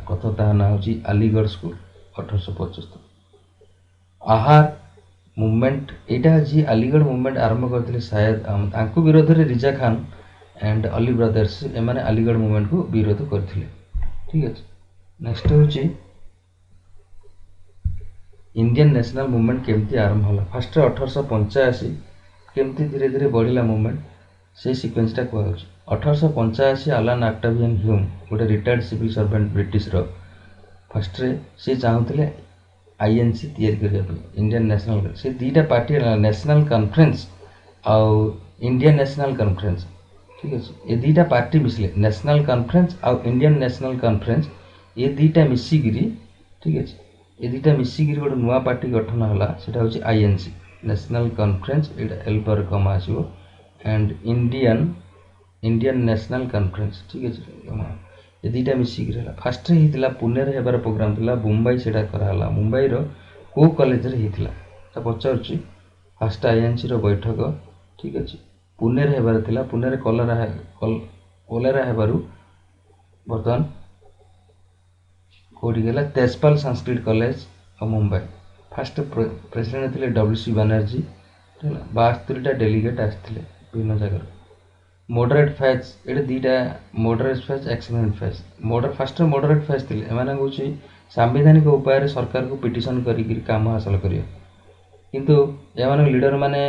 ହେଉଛି ଆଲିଗଡ଼ ସ୍କୁଲ 1875। ଆହାର ମୁଭମେଣ୍ଟ, ଏଇଟା ଯିଏ ଆଲିଗଡ଼ ମୁଭମେଣ୍ଟ ଆରମ୍ଭ କରିଥିଲେ ସୈୟଦ ଅହମ୍ମଦ, ତାଙ୍କ ବିରୋଧରେ ରିଜା ଖାନ ଆଣ୍ଡ ଅଲି ବ୍ରଦର୍ସ ଏମାନେ ଆଲିଗଡ଼ ମୁଭମେଣ୍ଟକୁ ବିରୋଧ କରିଥିଲେ। ଠିକ୍ ଅଛି। ନେକ୍ସଟ ହେଉଛି ଇଣ୍ଡିଆନ୍ ନ୍ୟାସନାଲ ମୁଭମେଣ୍ଟ କେମିତି ଆରମ୍ଭ ହେଲା। ଫାଷ୍ଟରେ 1885 କେମିତି ଧୀରେ ଧୀରେ ବଢ଼ିଲା ମୁଭମେଣ୍ଟ, ସେଇ ସିକ୍ୱେନ୍ସଟା କୁହାଯାଉଛି। 1885 ଆଲାନ ଅକ୍ଟାଭିଆନ୍ ହ୍ୟୁମ୍, ଗୋଟେ ରିଟାୟାର୍ଡ ସିଭିଲ ସର୍ଭେଣ୍ଟ ବ୍ରିଟିଶର, ଫାଷ୍ଟରେ ସେ ଚାହୁଁଥିଲେ INC ତିଆରି କରିବା ପାଇଁ, ଇଣ୍ଡିଆନ୍ ନ୍ୟାସନାଲ। ସେ ଦୁଇଟା ପାର୍ଟି ହେଲା, ନ୍ୟାସନାଲ କନଫରେନ୍ସ ଆଉ ଇଣ୍ଡିଆନ୍ ନ୍ୟାସନାଲ କନଫରେନ୍ସ। ଠିକ୍ ଅଛି। ଏ ଦୁଇଟା ପାର୍ଟି ମିଶିଲେ, ନ୍ୟାସନାଲ କନଫରେନ୍ସ ଆଉ ଇଣ୍ଡିଆନ୍ ନ୍ୟାସନାଲ କନଫରେନ୍ସ, ଏ ଦୁଇଟା ମିଶିକିରି, ଠିକ୍ ଅଛି, ଏ ଦୁଇଟା ମିଶିକିରି ଗୋଟେ ନୂଆ ପାର୍ଟି ଗଠନ ହେଲା, ସେଟା ହେଉଛି INC, ନ୍ୟାସନାଲ କନଫରେନ୍ସ, ଏଇଟା ଏଲ୍ ପରେ କମା ଆସିବ, ଆଣ୍ଡ ଇଣ୍ଡିଆନ୍ ନ୍ୟାସନାଲ କନଫରେନ୍ସ। ଠିକ୍ ଅଛି। ଏ ଦୁଇଟା ମିଶିକିରି ହେଲା। ଫାଷ୍ଟରେ ହେଇଥିଲା ପୁନେରେ ହେବାର ପ୍ରୋଗ୍ରାମ ଥିଲା, ମୁମ୍ବାଇ ସେଇଟା କରାହେଲା। ମୁମ୍ବାଇର କେଉଁ କଲେଜରେ ହେଇଥିଲା ତା ପଚାରୁଛି। ଫାଷ୍ଟ INCର ବୈଠକ, ଠିକ୍ ଅଛି, ପୁନେରେ ହେବାର ଥିଲା। ପୁନେରେ କଲେରା ହେବାରୁ ବର୍ତ୍ତମାନ କେଉଁଠି ହେଲା, ତେଜପାଲ ସାଂସ୍କ୍ରିଟ କଲେଜ ଆଉ ମୁମ୍ବାଇ। ଫାଷ୍ଟ ପ୍ରେସିଡେଣ୍ଟ ଥିଲେ WC ବାନାର୍ଜୀ। ହେଲା, 72ଟା ଡେଲିଗେଟ୍ ଆସିଥିଲେ ବିଭିନ୍ନ ଜାଗାରୁ। ମଡରେଟ୍ ଫେଜ୍, ଏଇଟା ଦୁଇଟା, ମଡରେଟ୍ ଫେଜ୍, ଏକ୍ସପେରିମେଣ୍ଟ ଫେଜ୍। ଫାଷ୍ଟରେ ମଡରେଟ୍ ଫେଜ୍ ଥିଲେ, ଏମାନେ ହେଉଛି ସାମ୍ବିଧାନିକ ଉପାୟରେ ସରକାରକୁ ପିଟିସନ କରିକି କାମ ହାସଲ କରିବା। କିନ୍ତୁ ଏମାନଙ୍କ ଲିଡର ମାନେ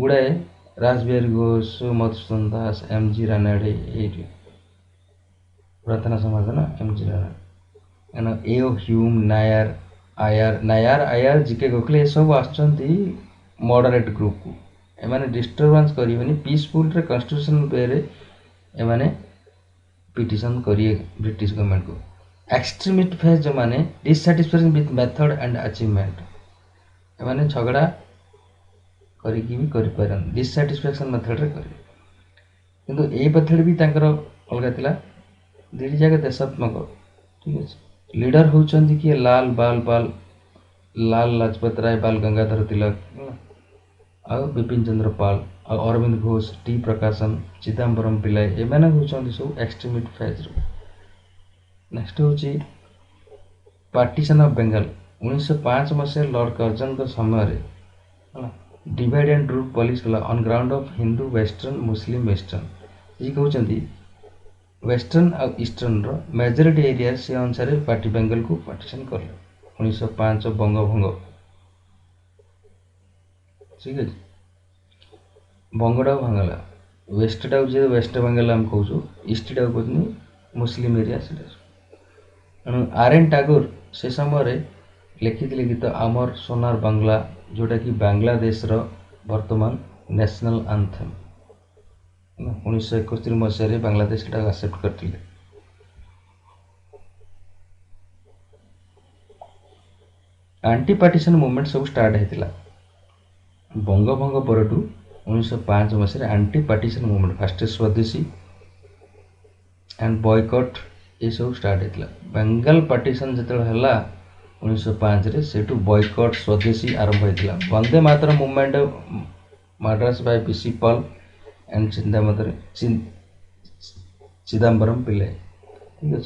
ଗୁଡ଼ାଏ ରାସବିହାରୀ ଘୋଷ, ମଧୁସୂଦନ ଦାସ, MG ରାନାଡେ, ଏଇଠି ପ୍ରାର୍ଥନା ସମାଜ ନା MG Ranade, AO Hume, Nair, GK Gokhale, ଏସବୁ ଆସୁଛନ୍ତି ମଡରେଟ୍ ଗ୍ରୁପକୁ। ଏମାନେ ଡିଷ୍ଟର୍ବାନ୍ସ କରିବେନି, ପିସଫୁଲରେ କନଷ୍ଟିଟ୍ୟୁସନ ୱେରେ ଏମାନେ ପିଟିସନ କରିବେ ବ୍ରିଟିଶ ଗଭର୍ଣ୍ଣମେଣ୍ଟକୁ। ଏକ୍ସଟ୍ରିମିଷ୍ଟ ଫେଜ୍ ଯେଉଁମାନେ ଡିସାଟିସ୍ଫାକ୍ସନ ୱିଥ୍ ମେଥଡ଼ ଆଣ୍ଡ ଆଚିଭମେଣ୍ଟ, ଏମାନେ ଝଗଡ଼ା କରିକି ବି କରିପାରନ୍ତି, ଡିସାଟିସ୍ଫାକ୍ସନ ମେଥଡ଼ରେ କରିବେ। କିନ୍ତୁ ଏଇ ମେଥଡ଼ ବି ତାଙ୍କର ଅଲଗା ଥିଲା, ଦୁଇଟି ଯାକ ଦେଶାତ୍ମକ। ଠିକ୍ ଅଛି। ଲିଡର ହେଉଛନ୍ତି କିଏ, ଲାଲ ଲାଜପତ ରାୟ, ବାଲ ଗଙ୍ଗାଧର ତିଲକ, ଆଉ ବିପିନ ଚନ୍ଦ୍ର ପାଲ, ଆଉ ଅରବିନ୍ଦ ଘୋଷ, ଟି ପ୍ରକାଶନ, ଚିଦାମ୍ବରମ ପିଲ୍ଲାଇ, ଏମାନେ ହେଉଛନ୍ତି ସବୁ ଏକ୍ସଟ୍ରିମିଷ୍ଟ ଫେଜ୍ର। ନେକ୍ସଟ ହେଉଛି ପାର୍ଟିସନ ଅଫ୍ ବେଙ୍ଗାଲ। 1905 ମସିହାରେ ଲର୍ଡ କର୍ଜନଙ୍କ ସମୟରେ ଡିଭାଇଡ୍ ଆଣ୍ଡ ରୁଲ୍ ପଲିସି ହେଲା on ground of Hindu western, Muslim western. ଇଏ କହୁଛନ୍ତି वेस्टर्न और ईस्टर्न रो मेजोरिटी एरिया से अनुसार पार्टी बेंगल को पार्टीशन कले 1905 बंगभंग ठीक है बंगटा भांगला वेस्टटा हूँ वेस्ट बेंगल आम कहूँ ईस्टा कहते मुस्लिम एरिया से तेणु आर एन टागोर से समय लिखिले गीत आमर सोनार बांग्ला जोटा कि बांग्लादेश वर्तमान नेशनल आंथम 1971 मसीह बांग्लादेश एक्सेप्ट करते आंटी पार्टीशन मूवमेंट सब स्टार्ट होता बंगभंग पर 1905 मसीह आंटी पार्टीशन मूवमेंट फास्ट स्वदेशी एंड बॉयकट ये सब स्टार्ट होता बेंगल पार्टीशन जो है 1905 रे सेठू बॉयकट स्वदेशी आरंभ होता Vande Mataram movement Madras by BC Pal and Chidambaram Pillai ठीक है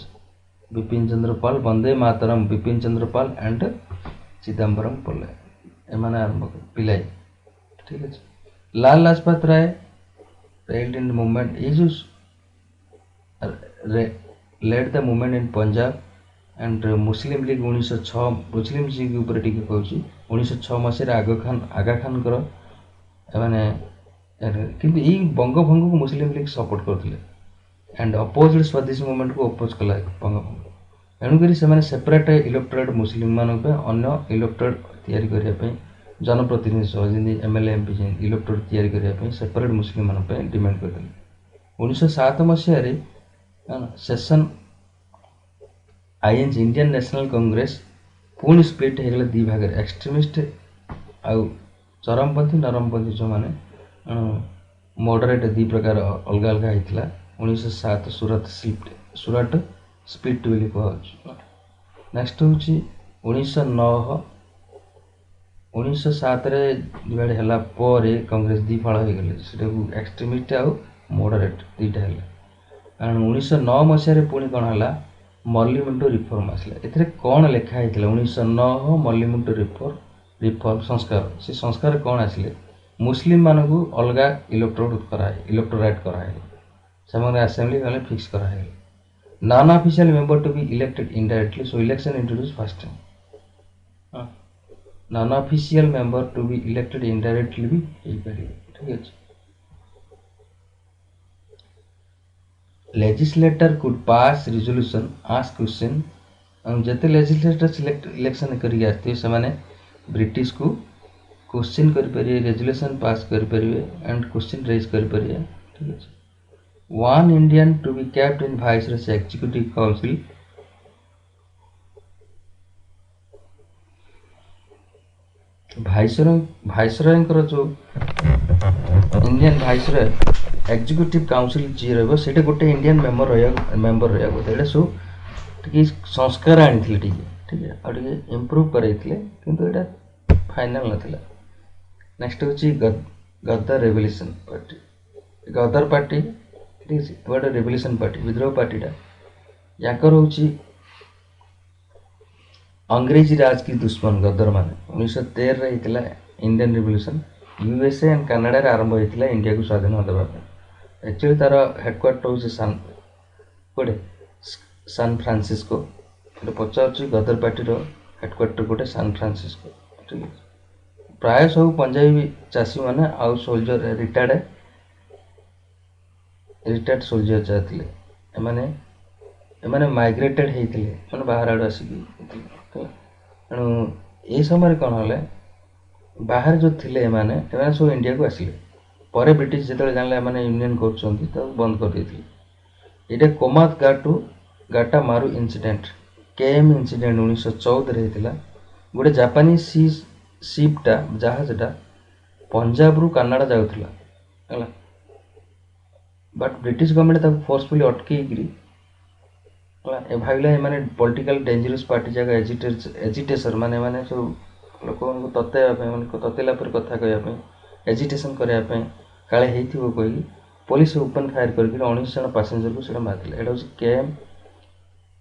बिपिन चंद्र पाल वंदे मातरम बिपिन चंद्र पाल एंड चिदम्बरम पिल्लाई एमाने आरंभ पिल्लाई ठीक है लाल लाजपत राय रेल्ड इन मूवमेंट ये जो led the movement in Punjab and Muslim League 1906 Muslim League ऊपर टिके कहूँ 1906 मसीह आगा खान माने किंतु यही बंगभंग को मुस्लिम लीग सपोर्ट करते एंड अपोजिट स्वदेशी मूवमेंट को अपोज कला बंगभंग तेणुक से सेपरेट इलेक्टोरेट मुस्लिम मान अन्य इलेक्टोरेट या जनप्रतिनिधि सह जमी एमएलए एमपी इलेक्टोरेट या सेपरेट मुस्लिम मान डिमांड करते 1907 मसीह session INC Indian National Congress पुणी स्प्लिट हो गला दी भाग एक्सट्रीमिस्ट आउ चरमपंथी नरमपंथी जो माने मॉडरेट दी प्रकार अलग अलग होता 1907 सूरत स्प्लिट बोली कह नेक्स्ट हूँ 1909 1907 डिवाइड है कांग्रेस दी फाड़ हो गले एक्सट्रीमिस्ट आउ मॉडरेट दीटा है एंड 1909 मसीह पुणी कौन है मल्लिमुंटो रिफॉर्म आसला एथिरे कौन लिखा होता 1909 मल्लिमुंटो रिफॉर्म संस्कार से संस्कार कौन आसिले मुस्लिम मानक अलग इलेक्टोरेट कराए से असेंबली वाले फिक्स कराए non official member to be elected indirectly so election introduce first time non official member to be elected indirectly भी ठीक है legislator could pass resolution ask question जते legislator select election करी आते से माने ब्रिटिश को क्वेश्चन कर परिए रेजोल्यूशन पास कर परिए एंड क्वेश्चन रेज कर परिए ठीक है one Indian to be kept in viceroy executive council viceroy जो इंडियन वाइसरॉय एग्जीक्यूटिव काउंसिल जी रही है गोटे इंडियन मेंबर रहा सब टी संस्कार आनी ठीक है और इम्प्रूव करे किंतु यहाँ फाइनाल नाला नेक्स्ट हूँ गदर रेवल्यूशन पार्टी गदर पार्टी ठीक है गोटे रेवल्यूशन पार्टी विद्रोह पार्टीटा याकर हूँ अंग्रेजी राज की दुश्मन गदर मान 1913 होता Indian revolution USA and Canada आरंभ होता इंडिया को स्वाधीन देवाई एक्चुअली तार हेडक्वार्टर हूँ गोटे सान फ्रांसिस्को पचार गदर पार्टी हेडक्वार्टर गोटे सान फ्रांसिस्को ठीक है प्राय सब पंजाबी चाषी मैंने आउ सोल्जर रिटायर्ड सोल्जर चाहते एमाने माइग्रेटेड होते मैंने बाहर आड़ आसिक तेणु ये समय कौन है बाहर जो थे मैंने सब इंडिया को आसिले पर ब्रिटिश जो जान मैंने यूनियन कर बंद कर ये कोमात गाटा मारू इंसिडेंट केएम इंसिडेंट 1914 होता गोटे जापानी शिपटा जहाजटा पंजाब रु कनाडा जाऊला बट ब्रिटिश गवर्नमेंट फोर्सफुली अटकई भाविला माने पॉलिटिकल डेंजरस पार्टी जगह एजिटेशन माने सब लोक ततेला पर कथा कहवाई एजिटेशन करने काले हो कही पुलिस ओपन फायर करके 19 जन पैसेंजर को मारते यहाँ हूँ केएम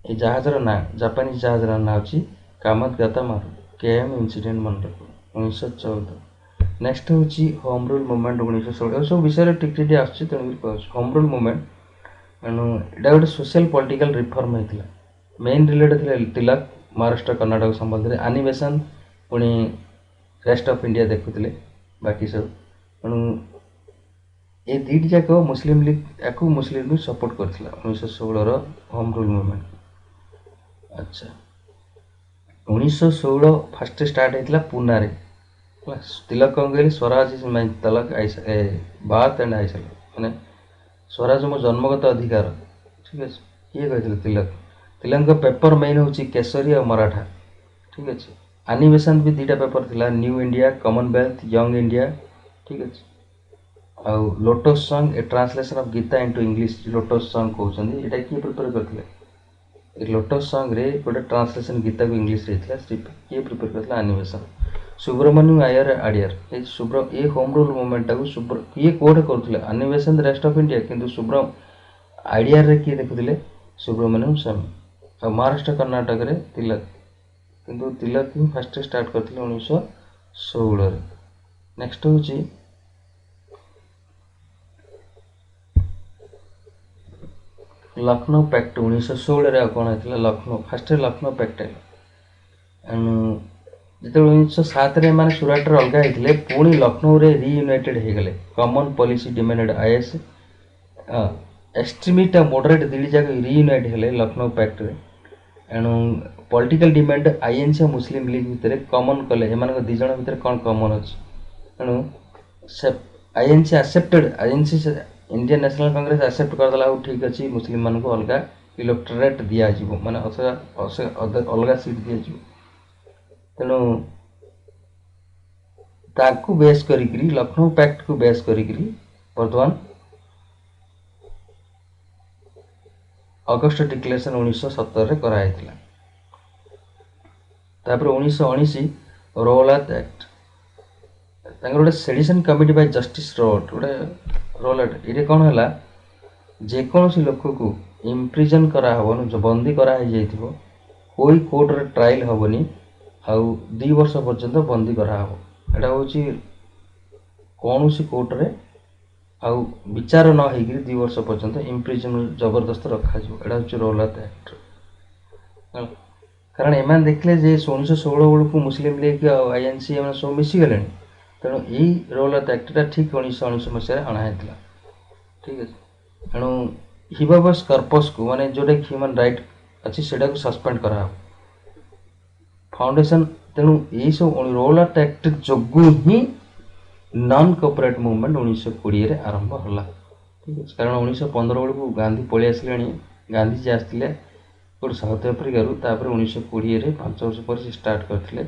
ये जहाजर ना जापानीज जहाजर ना हूँ कामत गाता मारू केएम इंसिडेंट मन रख 1914 नेक्स्ट हूँ होम रूल मूवमेंट 1916 सब विषय टिक आस होम रूल मूवमेंट एणु एटा गोटे सोशल पॉलिटिकल रिफॉर्म होता मेन रिलेटेड थे तिलक महाराष्ट्र कर्णाटक संबंध में एनिमेशन पुणी रेस्ट ऑफ इंडिया देखुले बाकी सब एणु ये दुईट जाक मुस्लिम लीग या मुस्लिम लीग सपोर्ट करथिला 1916 होम रूल मूवमेंट। अच्छा 1916 फास्ट स्टार्ट होता पूना रे तिलक कौन कहे स्वराज इज माय तलक बात एंड आइसल माने स्वराज मो जन्मगत अधिकार ठीक अच्छे ये कहते तिलक तिलक पेपर मेन हूँ केसरी और मराठा ठीक अच्छे एनिमेशन भी दुईटा पेपर थिला New India Commonwealth Young India ठीक अच्छे आउ Lotus Song a translation of Gita into English Lotus Song कहते यहाँ किए प्रिपेयर करते लोटस सॉन्ग रे गोटे ट्रांसलेशन गीता को इंग्लिश रे किए प्रिपेयर करता एनिमेशन सुब्रमण्यम आयर आडियर ये होम रूल मूवमेंट को किए कोड करुले एनिमेशन रेस्ट ऑफ इंडिया किंतु आइडियार रे किए देखुले सुब्रमण्यम स्वामी और महाराष्ट्र कर्णाटक रे तिलक किंतु तिलक ही फास्ट स्टार्ट करथिले 1916 रे। नेक्स्ट होची लखनऊ पैक्ट 1916 रे कौन होता लखनऊ फास्ट लखनऊ पैक्ट जो 1907 मैंने सुरट अलग होते पुणी लखनऊ रे रियूनाइटेड हो गले common policy demanded is extremist और मॉडरेट दुई जाक रियूनाइट हेले लखनऊ पैक्ट रे एणु पॉलिटिकल डिमांड आईएनसी और मुस्लिम लीग भितर कॉमन कले एम दी जन भितर कौन कॉमन अच्छी एणु INC accepted INC Indian National Congress accept करदेला ठीक अच्छी मुस्लिम मान को अलग इलेक्टोरेट दिज्व माने अलग सीट दिज्व तेणु ताकू बेस करी लखनऊ पैक्ट को बेस करी बर्तमान अगस्ट डिक्लेरेशन 1917 रे कराई तापर 1919 रोलात एक्ट गोटे sedition committee bye justice road गोटे रोलाट ये कौन है जेकोसी लोक को इम्प्रिजन कराहबन जो बंदी कराई कोई कोर्ट रे ट्रायल हेनी आउ 2 वर्ष पर्यंत बंदी कराहब एटा हूँ कौन सी कोर्ट रे आउ विचार न हो 2 वर्ष पर्यंत इम्प्रिजन जबरदस्त रखा एटा हूँ रोलात एक्ट कारण एम देखले 1916 बेलू को मुस्लिम लीग आईएनसी एम सब मिसीगले तेणु यही रोलात एक्टा ठीक 1919 मसीह अणाई ठीक है तेणु हिबाबस कर्पस को माने जोटा ह्यूमन राइट अच्छी से सस्पेंड करा फाउंडेशन तेणु यही सब रोलाट एक्ट जोगु ही नॉन कोऑपरेट मूवमेंट 1920 रे आरंभ होला ठीक है कारण 1915 बेलू गांधी पलि आसिले गांधीजी आसते गोटे साउथ आफ्रिका रू तापर 1920 रे 5 वर्ष पर स्टार्ट करथिले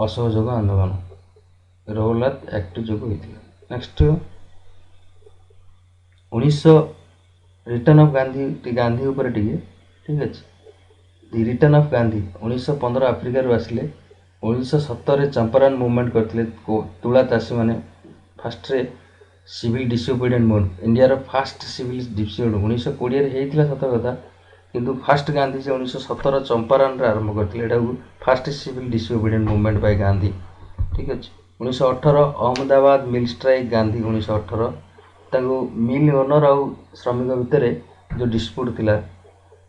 असहयोग आंदोलन रोलात एक्ट जोगु होइथिला। Next 1900 return of Gandhi Gandhi ऊपर टिके ठीक अच्छे the return of Gandhi 1915 Africa रू आसिले 1917 रे चंपारण मूवमेंट करथिले तुला चाषी माने फास्ट रे सिविल डिसोबीडिएंट मूवमेंट इंडिया रो फास्ट सिविल डिसोबीडिएंट 1920 रे हेइतिला सत कथा किंतु फास्ट गांधी से 1917 चंपारण रे आरंभ करथिले एटा first civil disobedient movement by Gandhi ठीक अच्छे 1918 अहमदाबाद मिल स्ट्राइक गांधी 1918 ताको मिल ओनर आउ श्रमिक भितर जो डिस्प्यूट थिला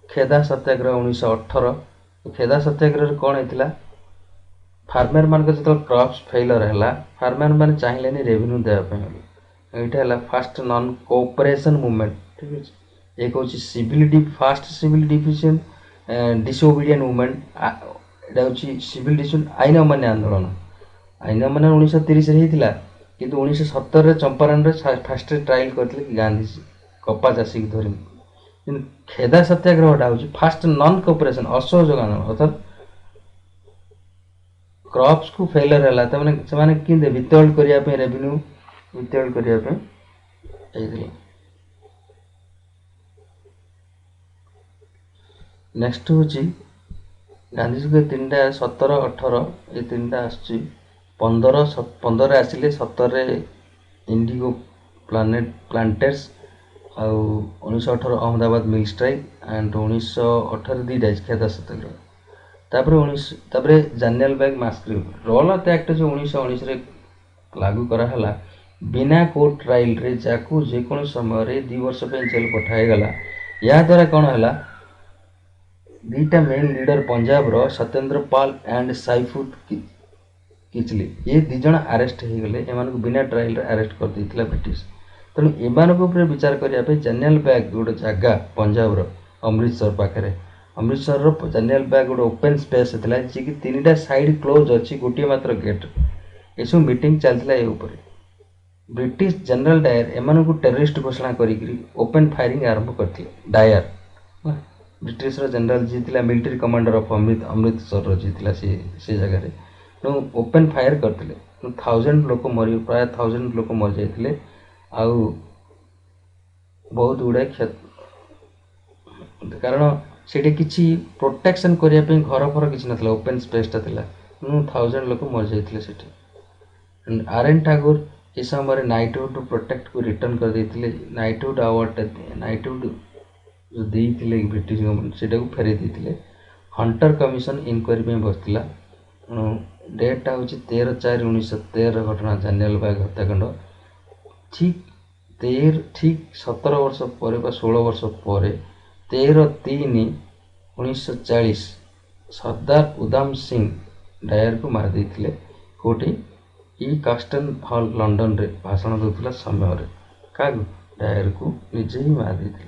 खेदा सत्याग्रह 1918 खेदा सत्याग्रह कौन होता फार्मर मान जो क्रॉप्स फेलर है फार्मर मैंने चाहिए रेवेन्यू देवाई यहाँ फास्ट नॉन कोऑपरेशन मूवमेंट ठीक है एक हूँ civil first civil division disobedient movement यहाँ हूँ सिविल डिविजन आईन अमान्य आंदोलन आईन अमान्य 1930 होता किंतु 1917 रे चंपारण रे फास्ट ट्रायल करते गांधी कपा चाषी की धरी खेदा सत्याग्रहटा हूँ फास्ट नॉन कोऑपरेशन असहयोग आंदोलन अर्थात क्रॉप्स को फेलर है कि विथहोल्ड करने रेवेन्यू विथहोल्ड करने नेक्स्ट हूँ गांधीजी के 3टा 17 18 ये 3टा आसुची 15 आसिले 17 इंडिगो प्लांटेर्स आउ 1918 अहमदाबाद मिल स्ट्राइक एंड 1918 दुईटा खेदा सत्याग्रह तापर जानियल बैग मास्क्रिव रोलात एक्ट जो 1919 रे लागू करा हला बिना कोर्ट ट्रायल रे जाकू जेकोन समय रे 2 वर्ष पे जेल पठाए गला। या द्वारा कौन है दीटा मेन लीडर पंजाब रो सत्येंद्र पाल एंड साइफुद किचली ये दी जन अरेस्ट हो गले। एमान को बिना ट्रायल रे अरेस्ट कर देथिला ब्रिटिश। तेणु एमान को ऊपर विचार करिया पे चैनल बैग गोटे जगह पंजाब रो अमृतसर पाखे अमृतसर रो चैनल बैग गोटे ओपन स्पेस होता है जी कि 3टा साइड क्लोज अच्छी गोटे मात्र गेट ये सब मीटिंग चलता है ऊपर। ब्रिटिश जनरल डायर एमान को टेररिस्ट घोषणा करी ओपन फायरिंग आरंभ करते। डायर ब्रिटिश जनरल जी थिला मिलिटरी कमांडर ऑफ अमृतसर जी थिला से जगह नो ओपन फायर करते 1000 लोक मरी प्राय 1000 लोक मर जाते आउ बहुत गुड़ाए कारण से किसी प्रोटेक्शन करने घर फर किसी ना ओपन स्पेसटा था 1000 लोक मर जाते। आर.एन. टागोर इस समय नाइटहुड प्रोटेक्ट को रिटर्न कर देते। नाइटहुड अवार्ड नाइटहुड जो देते ब्रिटिश गवर्नमेंट से फेरे देते। हंटर कमिशन इनक्वारी बसला। डेटा हूँ 13/4/1913 घटना चैनल बैग हत्याकांड ठीक 17 वर्ष पर 16 वर्ष पर 13/3/1940 सरदार उधम सिंह डायर को मार देते कौटी ई कास्टन हॉल लंडन रे भाषण दूसरा समय क्या डायर को निजे ही मार देते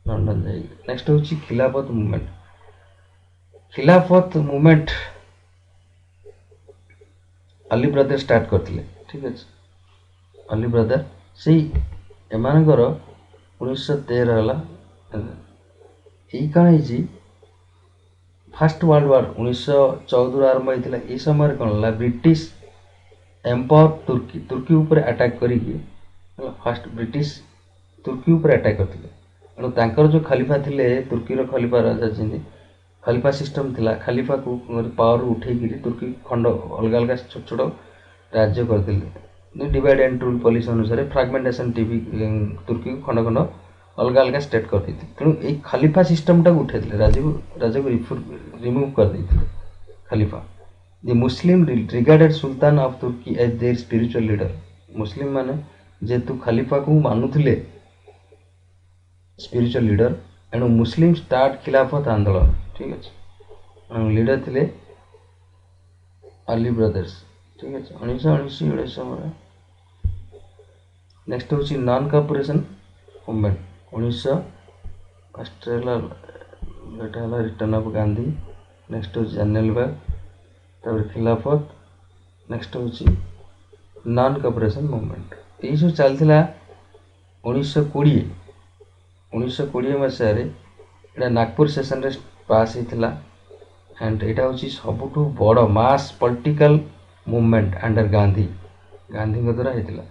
लंडन जाए। नेक्स्ट हूँ खिलाफत मूवमेंट। खिलाफत मूवमेंट अली ब्रदर स्टार्ट करते। ठीक अच्छे अली ब्रदर से एमानकर 1913 है कण फास्ट वर्ल्ड वार 1914 आरंभ होता है। समय कौन है ब्रिटिश एम्पायर तुर्की उपर अटैक करी फास्ट ब्रिटिश तुर्की उपर अटैक करते। तेणु जो खलीफा थे तुर्कीर खलीफा राजा जी खलीफा सिस्टम थिला खलीफा को पावर उठे तुर्की खंड अलग अलग छोट छोट राज्य करते डिवाइड एंड रूल पॉलिसी अनुसार फ्रागमेंटेशन टीवी तुर्की को खंड खंड अलग अलग स्टेट कर देते। तेणु ये खलीफा सिस्टम टाक उठे राजा को रिमूव कर देते खलीफा। The Muslim regarded sultan of Turkey as their spiritual leader. Muslim माने जेतु खलीफा को मानुले स्पिरिचुअल लीडर एणु मुस्लिम स्टार्ट खिलाफत आंदोलन। ठीक अच्छे लीडर थे अली ब्रदर्स। ठीक अच्छे 1919 नेक्स्ट हूँ non corporation movement 1900 return of Gandhi. Next हूँ चैनल बैग तापर खिलाफत। नेक्स्ट हूँ नॉन कॉर्पोरेशन मूवमेंट ये सब चलता 1920 मसीह नागपुर सेशन रे पास होता। एंड यहाँ हूँ सबुठ बड़ मास पॉलिटिकल मूवमेंट अंडर गांधी द्वारा होता।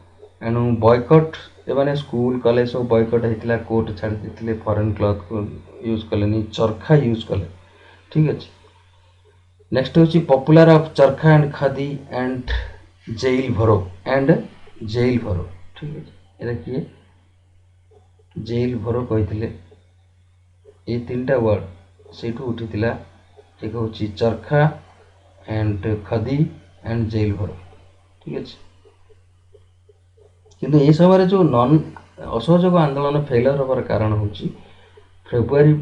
एणु बॉयकट एमाने स्कूल कॉलेज सब बॉयकट होता कोर्ट छाड़ देते फॉरेन क्लॉथ को यूज कले चरखा यूज कले। ठीक अच्छे नेक्स्ट हूँ पॉपुलर ऑफ चरखा एंड खादी एंड जेल भरो ठीक है ये किए जेल भरो कहते ये 3टा वर्ड से उठी एक हूँ चरखा एंड खदी एंड जेल भरो। ठीक अच्छे किंतु ये समय जो नॉन असहयोग आंदोलन फेलर होबार कारण हूँ फेब्रुआरी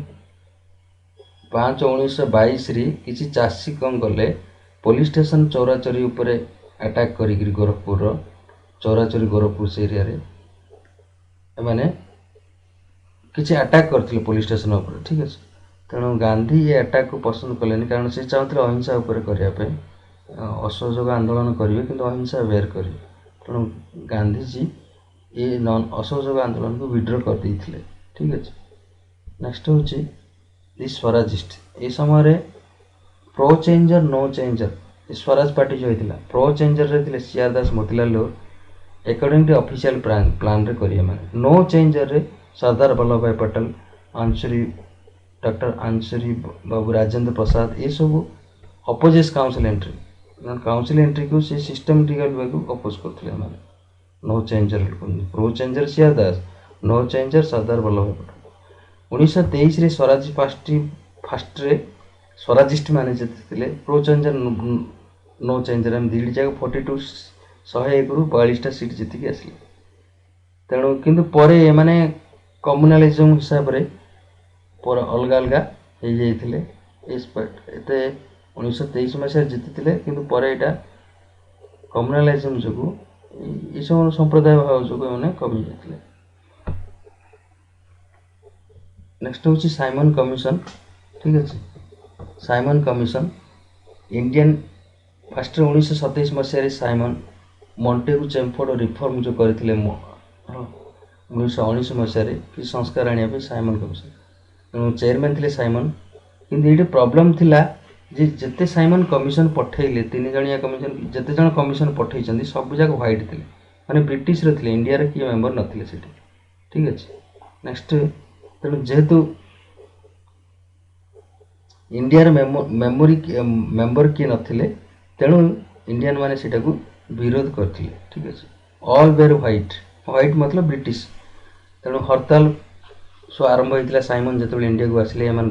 5/1922 किसी चाषी कौन कले पुलिस स्टेशन चौराचोरी उपरे अटैक करी गोरखपुर चौराचोरी गोरखपुर से एरिया रे मैंने किसी अटैक करते पुलिस स्टेशन उपर। ठीक अच्छे तेणु गांधी ये अटैक को पसंद कले कारण से चाहते अहिंसा उपर करने असहयोग आंदोलन करेंगे किंतु अहिंसा बेर करेंगे। तेणु गांधीजी ये नॉन असहयोग आंदोलन को विड्रॉ कर देते। ठीक अच्छे नेक्स्ट हूँ दि स्वराजिस्ट ये समय pro changer no changer Swaraj party जो होता प्रो चेंजर रे CR Das Motilal Nehru according to official plan रे करिए माने नो चेंजर रे सरदार वल्लभ भाई पटेल आंसुरी डॉक्टर आंसुरी बाबू राजेंद्र प्रसाद ये सब अपोजिस काउंसिल एंट्री को से सिस्टमेटिकल वे को अपोज करते no changer pro changer CR Das no changer Sardar Vallabh भाई पटेल। 1923 रे स्वराज फास्ट रे स्वराजिस्ट माने जेते प्रो चेंजर नो चेंजर हम दिल्ली जगह 42 101 ରୁ 42ଟା ସିଟ୍ ଜିତିକି ଆସିଲେ। ତେଣୁ କିନ୍ତୁ ପରେ ଏମାନେ କମ୍ୟୁନାଲିଜମ୍ ହିସାବରେ ପରେ ଅଲଗା ଅଲଗା ହେଇଯାଇଥିଲେ। ଏତେ 1923 ମସିହାରେ ଜିତିଥିଲେ କିନ୍ତୁ ପରେ ଏଇଟା କମ୍ୟୁନାଲିଜମ୍ ଯୋଗୁଁ ଏସବୁ ସମ୍ପ୍ରଦାୟ ଭାବ ଯୋଗୁଁ ଏମାନେ କମି ଯାଇଥିଲେ। ନେକ୍ସଟ ହେଉଛି ସାଇମନ୍ କମିଶନ। ଠିକ୍ ଅଛି, ସାଇମନ୍ କମିଶନ ଇଣ୍ଡିଆନ୍ ଫାଷ୍ଟରେ 1927 ମସିହାରେ ସାଇମନ୍ ମଣ୍ଟେଗୁ ଚେମ୍ଫୋର୍ଡ ରିଫର୍ମ ଯେଉଁ କରିଥିଲେ 1919 ମସିହାରେ କି ସଂସ୍କାର ଆଣିବା ପାଇଁ ସାଇମନ୍ କମିଶନ, ତେଣୁ ଚେୟାରମ୍ୟାନ୍ ଥିଲେ ସାଇମନ୍। କିନ୍ତୁ ଏଇଠି ପ୍ରୋବ୍ଲେମ୍ ଥିଲା ଯେ ଯେତେ ସାଇମନ୍ କମିଶନ ପଠାଇଲେ 3 ଜଣିଆ କମିଶନ, ଯେତେ ଜଣ କମିଶନ ପଠାଇଛନ୍ତି ସବୁ ଯାକ ହ୍ୱାଇଟ୍ ଥିଲେ, ମାନେ ବ୍ରିଟିଶର ଥିଲେ, ଇଣ୍ଡିଆର କିଏ ମେମ୍ବର ନଥିଲେ ସେଠି। ଠିକ୍ ଅଛି, ନେକ୍ସଟ ତେଣୁ ଯେହେତୁ ଇଣ୍ଡିଆର ମେମ୍ବର କିଏ ନଥିଲେ ତେଣୁ ଇଣ୍ଡିଆନ ମାନେ ସେଟାକୁ ବିରୋଧ କରିଥିଲେ। ଠିକ୍ ଅଛି, ଅଲ୍ ୱେର୍ ହ୍ୱାଇଟ୍ ମତଲବ ବ୍ରିଟିଶ। ତେଣୁ ହରତାଲ ସବୁ ଆରମ୍ଭ ହେଇଥିଲା ସାଇମନ୍ ଯେତେବେଳେ ଇଣ୍ଡିଆକୁ ଆସିଲେ। ଏମାନେ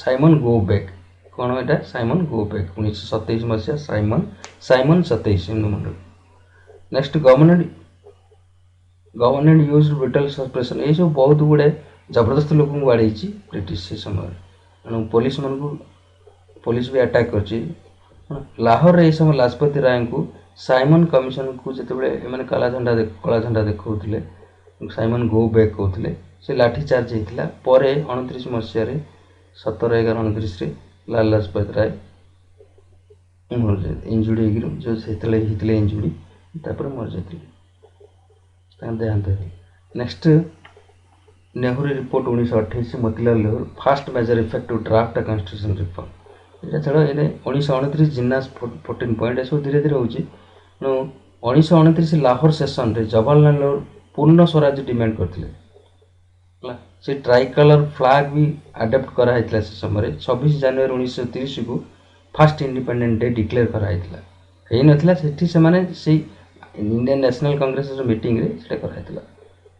ସାଇମନ୍ ଗୋ ବ୍ୟାକ୍, କ'ଣ ଏଇଟା ସାଇମନ୍ ଗୋ ବ୍ୟାକ୍ 1927 ମସିହା Simon 27। Next government use brutal suppression, ଏଇସବୁ ବହୁତ ଗୁଡ଼େ ଜବରଦସ୍ତ ଲୋକଙ୍କୁ ବାଡ଼େଇଛି ବ୍ରିଟିଶ ସେ ସମୟରେ। ତେଣୁ ପୋଲିସ ବି ଆଟାକ୍ କରିଛି। ଲାହୋରରେ ଏଇ ସମୟ ଲାଜପତି ରାୟଙ୍କୁ ସାଇମନ୍ କମିଶନକୁ ଯେତେବେଳେ ଏମାନେ କଳା ଝଣ୍ଡା ଦେଖାଉଥିଲେ, ସାଇମନ୍ ଗୋ ବ୍ୟାକ୍ କହୁଥିଲେ, ସେ ଲାଠି ଚାର୍ଜ ହେଇଥିଲା। ପରେ 29 ମସିହାରେ 17/11/29ରେ ଲାଲା ଲାଜପତ ରାୟ ଇଞ୍ଜୁର୍ଡ ହେଇକି ଯେଉଁ ସେତେବେଳେ ହେଇଥିଲେ ଇଞ୍ଜୁର୍ଡ, ତାପରେ ମରିଯାଇଥିଲେ, ତାଙ୍କ ଦେହାନ୍ତ ହେଇଥିଲା। Next Nehru report 1928, Motilal Nehru first major effective draft constitution reform. ଏଇଟା ଛାଡ଼ ଏଇଟା 1929 ଜିନ୍ନାସ 14 ପଏଣ୍ଟ, ଏସବୁ ଧୀରେ ଧୀରେ ହେଉଛି। 1929 ଲାହୋର ସେସନରେ ଜବାହରଲାଲ ନେହେରୁ ପୂର୍ଣ୍ଣ ସ୍ୱରାଜ ଡିମାଣ୍ଡ କରିଥିଲେ ହେଲା। ସେ ଟ୍ରାଇକଲର ଫ୍ଲାଗ ବି ଆଡପ୍ଟ କରାହେଇଥିଲା ସେ ସମୟରେ। 26 ଜାନୁଆରୀ 1930କୁ ଫାଷ୍ଟ ଇଣ୍ଡିପେଣ୍ଡେଣ୍ଟ ଡେ ଡିକ୍ଲେୟାର କରାହେଇଥିଲା, ହେଇନଥିଲା ସେଠି ସେମାନେ ସେଇ ଇଣ୍ଡିଆନ୍ ନ୍ୟାସନାଲ କଂଗ୍ରେସର ମିଟିଂରେ ସେଇଟା କରାହେଇଥିଲା।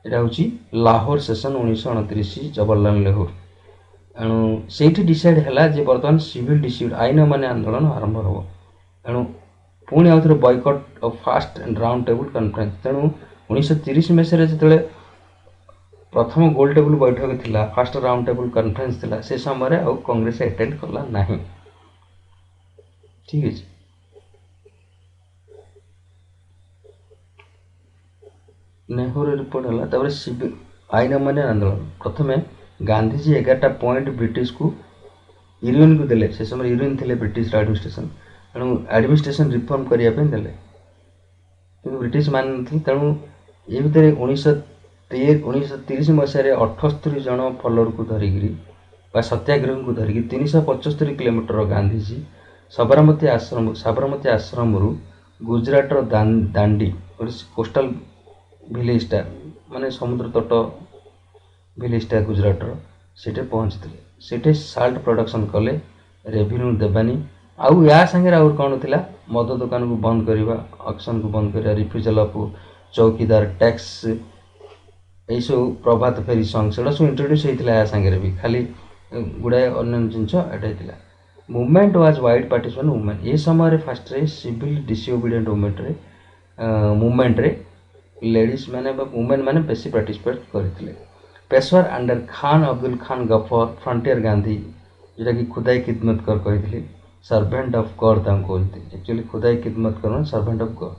ଏଇଟା ହେଉଛି ଲାହୋର ସେସନ 1929 ଜବାହରଲାଲ ନେହେରୁ। ଏଣୁ ସେଇଠି ଡିସାଇଡ୍ ହେଲା ଯେ ବର୍ତ୍ତମାନ ସିଭିଲ ଡିସ୍ପ୍ୟୁଟ୍ ଆଇନ ମାନେ ଆନ୍ଦୋଳନ ଆରମ୍ଭ ହେବ। ଏଣୁ ପୁଣି ଆଉ ଥରେ boycott of first and round table conference. ତେଣୁ 1930 ମସିହାରେ ଯେତେବେଳେ ପ୍ରଥମ ଗୋଲ ଟେବୁଲ ବୈଠକ ଥିଲା, ଫାଷ୍ଟ ରାଉଣ୍ଡ ଟେବୁଲ କନଫରେନ୍ସ ଥିଲା, ସେ ସମୟରେ ଆଉ କଂଗ୍ରେସ ଆଟେଣ୍ଡ କଲା ନାହିଁ। ଠିକ୍ ଅଛି, ନେହେରୁ ରିପୋର୍ଟ ହେଲା। ତାପରେ ସିଭିଲ ଆଇନ ମାନେ ଆନ୍ଦୋଳନ, ପ୍ରଥମେ ଗାନ୍ଧିଜୀ 11ଟା ପଏଣ୍ଟ ବ୍ରିଟିଶକୁ ୟୁନିୟନକୁ ଦେଲେ। ସେ ସମୟରେ ୟୁନିୟନ ଥିଲେ ବ୍ରିଟିଶର ଆଡମିନିଷ୍ଟ୍ରେସନ, ତେଣୁ ଆଡମିନିଷ୍ଟ୍ରେସନ ରିଫର୍ମ କରିବା ପାଇଁ ଦେଲେ, କିନ୍ତୁ ବ୍ରିଟିଶ ମାନେ ନଥିଲେ। ତେଣୁ ଏ ଭିତରେ 1930 ମସିହାରେ 78 ଜଣ ଫଲୋଅରକୁ ଧରିକିରି ବା ସତ୍ୟାଗ୍ରହୀଙ୍କୁ ଧରିକି 375 କିଲୋମିଟର ଗାନ୍ଧିଜୀ ସାବରମତୀ ଆଶ୍ରମରୁ ଗୁଜରାଟର ଦାଣ୍ଡି ଗୋଟେ କୋଷ୍ଟାଲ ଭିଲେଜଟା, ମାନେ ସମୁଦ୍ର ତଟ ଭିଲେଜଟା ଗୁଜରାଟର, ସେଠି ପହଞ୍ଚିଥିଲେ। ସେଠି ସାଲ୍ଟ ପ୍ରଡକ୍ସନ୍ କଲେ, ରେଭିନ୍ୟୁ ଦେବାନି। ଆଉ ୟା ସାଙ୍ଗରେ ଆଉ କ'ଣ ଥିଲା, ମଦ ଦୋକାନକୁ ବନ୍ଦ କରିବା, ଅକ୍ସନକୁ ବନ୍ଦ କରିବା, ରିଫ୍ୟୁଜାଲ ଅଫ୍ ଚୌକିଦାର, ଟ୍ୟାକ୍ସ, ଏଇସବୁ ପ୍ରଭାତ ଫେରି ସଙ୍ଗ, ସେଗୁଡ଼ା ସବୁ ଇଣ୍ଟ୍ରୋଡ୍ୟୁସ୍ ହେଇଥିଲା। ୟା ସାଙ୍ଗରେ ବି ଖାଲି ଗୁଡ଼ାଏ ଅନ୍ୟାନ୍ୟ ଜିନିଷ ଏଇଟା ହେଇଥିଲା। Movement was wide participation movement. ଏ ସମୟରେ ଫାଷ୍ଟରେ ସିଭିଲ ଡିସଓବିଡିଏଣ୍ଟ ମୁଭମେଣ୍ଟରେ ଲେଡ଼ିଜ୍ ମାନେ ବା ଓମେନ୍ ମାନେ ବେଶୀ ପାର୍ଟିସିପେଟ୍ କରିଥିଲେ। ପେଶୱାର ଅଣ୍ଡର ଖାନ ଅବଦୁଲ ଖାନ ଗଫର, ଫ୍ରଣ୍ଟିୟର ଗାନ୍ଧୀ, ଯେଉଁଟାକି ଖୁଦାଇ ଖିଦମତକର କହିଥିଲେ, ସର୍ଭେଣ୍ଟ ଅଫ୍ ଗଡ୍ ତାଙ୍କୁ କହନ୍ତି। ଆକ୍ଚୁଆଲି ଖୁଦାଇ ଖିଦମତକର ମାନେ ସର୍ଭେଣ୍ଟ ଅଫ୍ ଗଡ୍।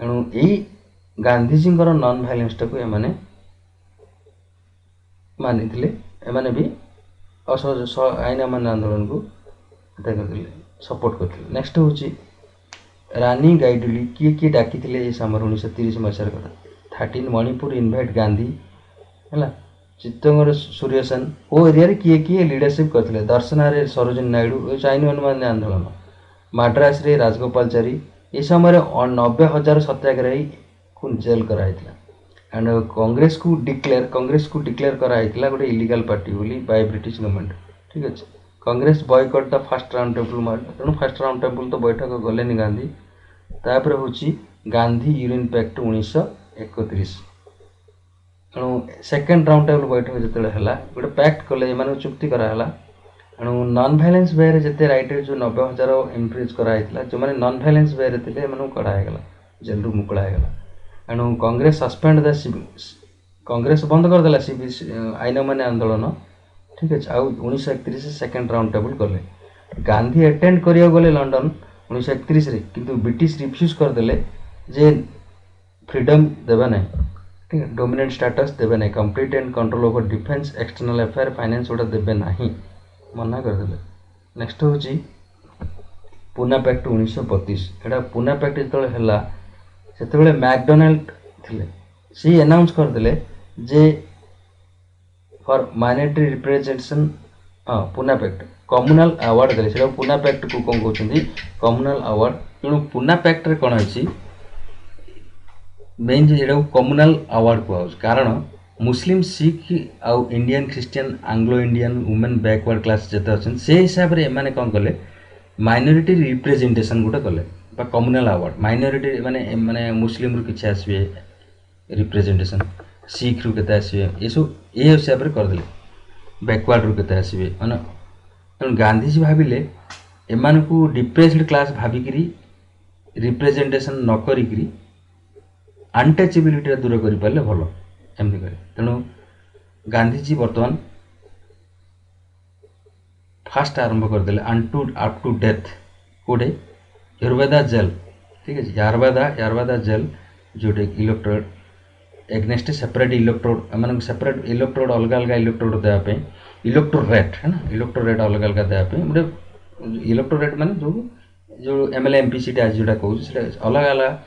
ଏଣୁ ଏଇ ଗାନ୍ଧିଜୀଙ୍କର ନନ୍ ଭାଇଲେନ୍ସଟାକୁ ଏମାନେ ମାନିଥିଲେ। ଏମାନେ ବି ଆଇନ ଅମାନ୍ୟ ଆନ୍ଦୋଳନକୁ ସପୋର୍ଟ କରିଥିଲେ। ନେକ୍ସଟ ହେଉଛି ରାନୀ ଗାଇଡୁଲି, କିଏ ଡାକିଥିଲେ ଏ ସମୟରେ 1930 ମସିହାର କଥା। 13 ମଣିପୁର ଇନଭାଇଟ୍ ଗାନ୍ଧୀ ହେଲା। ଚିତ୍ତୋରଗଡ଼ ସୂର୍ଯ୍ୟ ସେନ, ଓ ଏରିଆରେ କିଏ ଲିଡରସିପ୍ କରିଥିଲେ, ଦର୍ଶନାରେ ସରୋଜିନୀ ନାଇଡୁ, ଆଇନ ଅମାନ୍ୟ ଆନ୍ଦୋଳନ। ମାଡ୍ରାସରେ ରାଜଗୋପାଳଚାରୀ, ଏ ସମୟରେ 90,000 ସତ୍ୟାଗ୍ରହୀକୁ ଜେଲ୍ କରାଯାଇଥିଲା। ଆଣ୍ଡ କଂଗ୍ରେସକୁ ଡିକ୍ଲେୟାର କରାଯାଇଥିଲା ଗୋଟେ ଇଲିଗାଲ ପାର୍ଟି ବୋଲି ବାଇ ବ୍ରିଟିଶ ଗଭର୍ଣ୍ଣମେଣ୍ଟ। ଠିକ୍ ଅଛି, Congress boycott the first round table. ତେଣୁ ଫାଷ୍ଟ ରାଉଣ୍ଡ ଟେବୁଲ ତ ବୈଠକ ଗଲେନି ଗାନ୍ଧୀ। ତାପରେ ହେଉଛି ଗାନ୍ଧୀ ୟୁନିୟନ ପ୍ୟାକ୍ଟ 1931। ତେଣୁ ସେକେଣ୍ଡ ରାଉଣ୍ଡ ଟେବୁଲ ବୈଠକ ଯେତେବେଳେ ହେଲା, ଗୋଟେ ପ୍ୟାକ୍ଟ କଲେ, ଏମାନଙ୍କୁ ଚୁକ୍ତି କରାହେଲା। ତେଣୁ ନନ୍ ଭାଇଲେନ୍ସ ୱେରେ ଯେତେ ରାଇଟରେ ଯେଉଁ 90,000 ଇମ୍ପ୍ରିଜ୍ କରାଯାଇଥିଲା, ଯେଉଁମାନେ ନନ୍ ଭାଇଲେନ୍ସ ୱେରେ ଥିଲେ ଏମାନଙ୍କୁ କଢ଼ା ହେଇଗଲା। जेल रू मुकुला गला एणु कांग्रेस सस्पेंड द कांग्रेस बंद करदेला आईन माने आंदोलन ठीक अच्छे। आउ 1931 सेकेंड राउंड टेबल गले गांधी अटेंड करिया गले लंडन 1931 रे किंतु ब्रिटिश रिफ्यूज करदेले जे फ्रीडम देबा नहीं ठीक है डोमिनेंट स्टेटस देबे नहीं complete and control over defence external affair finance गोटा देबे नहीं मना करदेले। नेक्स्ट होची पूना पैक्ट 1932 एटा पूना पैक्ट जेतले हला सेतबेले मैकडोनाल्ड थिले सी अनाउंस करदेले जे for minority representation Poona pact communal award देले सेटा पूना पैक्ट को कोन कहउछंदी कम्युनल अवार्ड तेणु पूना पैक्ट रे कोन अछि मेन जेटा कम्युनल अवार्ड को कारण मुस्लिम सिख आउ Indian Christian Anglo Indian women backward class जेते अछन से हिसाब रे माने कोन कले माइनॉरिटी रिप्रेजेंटेशन गोटे कले कम्युनल अवार्ड माइनॉरिटी माने माने मुस्लिम रु किछि आसीबे रिप्रेजेंटेशन सिख रु केते आसीबे ये सब ए हिसाब रे कर देले बैकवर्ड रु केते आसीबे माने तेणु गांधी जी भाबिले एमान को डिप्रेस्ड क्लास भाबिकरी रिप्रेजेंटेशन न करिकरी अनटचेबिलिटी दूर कर पारे भल एमती कहे तेणु गांधीजी बर्तमान फास्ट आरंभ करदे अप टू डेथ कोडे यारवादा जेल ठीक है यारवादा जेल जोटे इलेक्ट्रोड एग्नेस्ट सेपरेट इलेक्ट्रोड एम सेपरेट इलेक्ट्रोड अलग अलग इलेक्ट्रोड देवाई इलेक्ट्रोरेट है ना इलेक्ट्रोरेट अलग अलग देवाई गोटे इलेक्ट्रोरेट मान जो एमएलए एमपी सीट आज जोटा कहूँ अलग अलग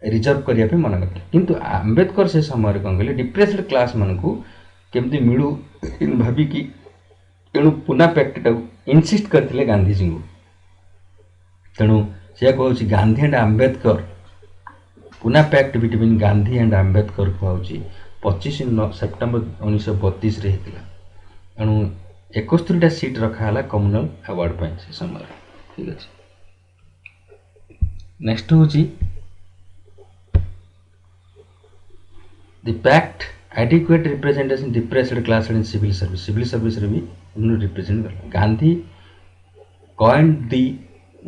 रिजर्व करने मना करते किंतु आंबेडकर से समय कौन कहले डिप्रेस्ड क्लास मान को केमती मिलू भाविकी तेणु पूना पैक्ट इनसिस्ट करते गांधीजी को तेणु से कहूँ Gandhi and Ambedkar Poona pact between Gandhi and Ambedkar कहूँ 25 सेप्टेम्बर 1932 रे होता तेणु 71टा सीट रखाला कम्युनल अवार्ड से समय ठीक अच्छे। नेक्स्ट हूँ The pact adequate representation depressed class and civil service रे भी उन्होंने रिप्रेजेंट कर Gandhi coined the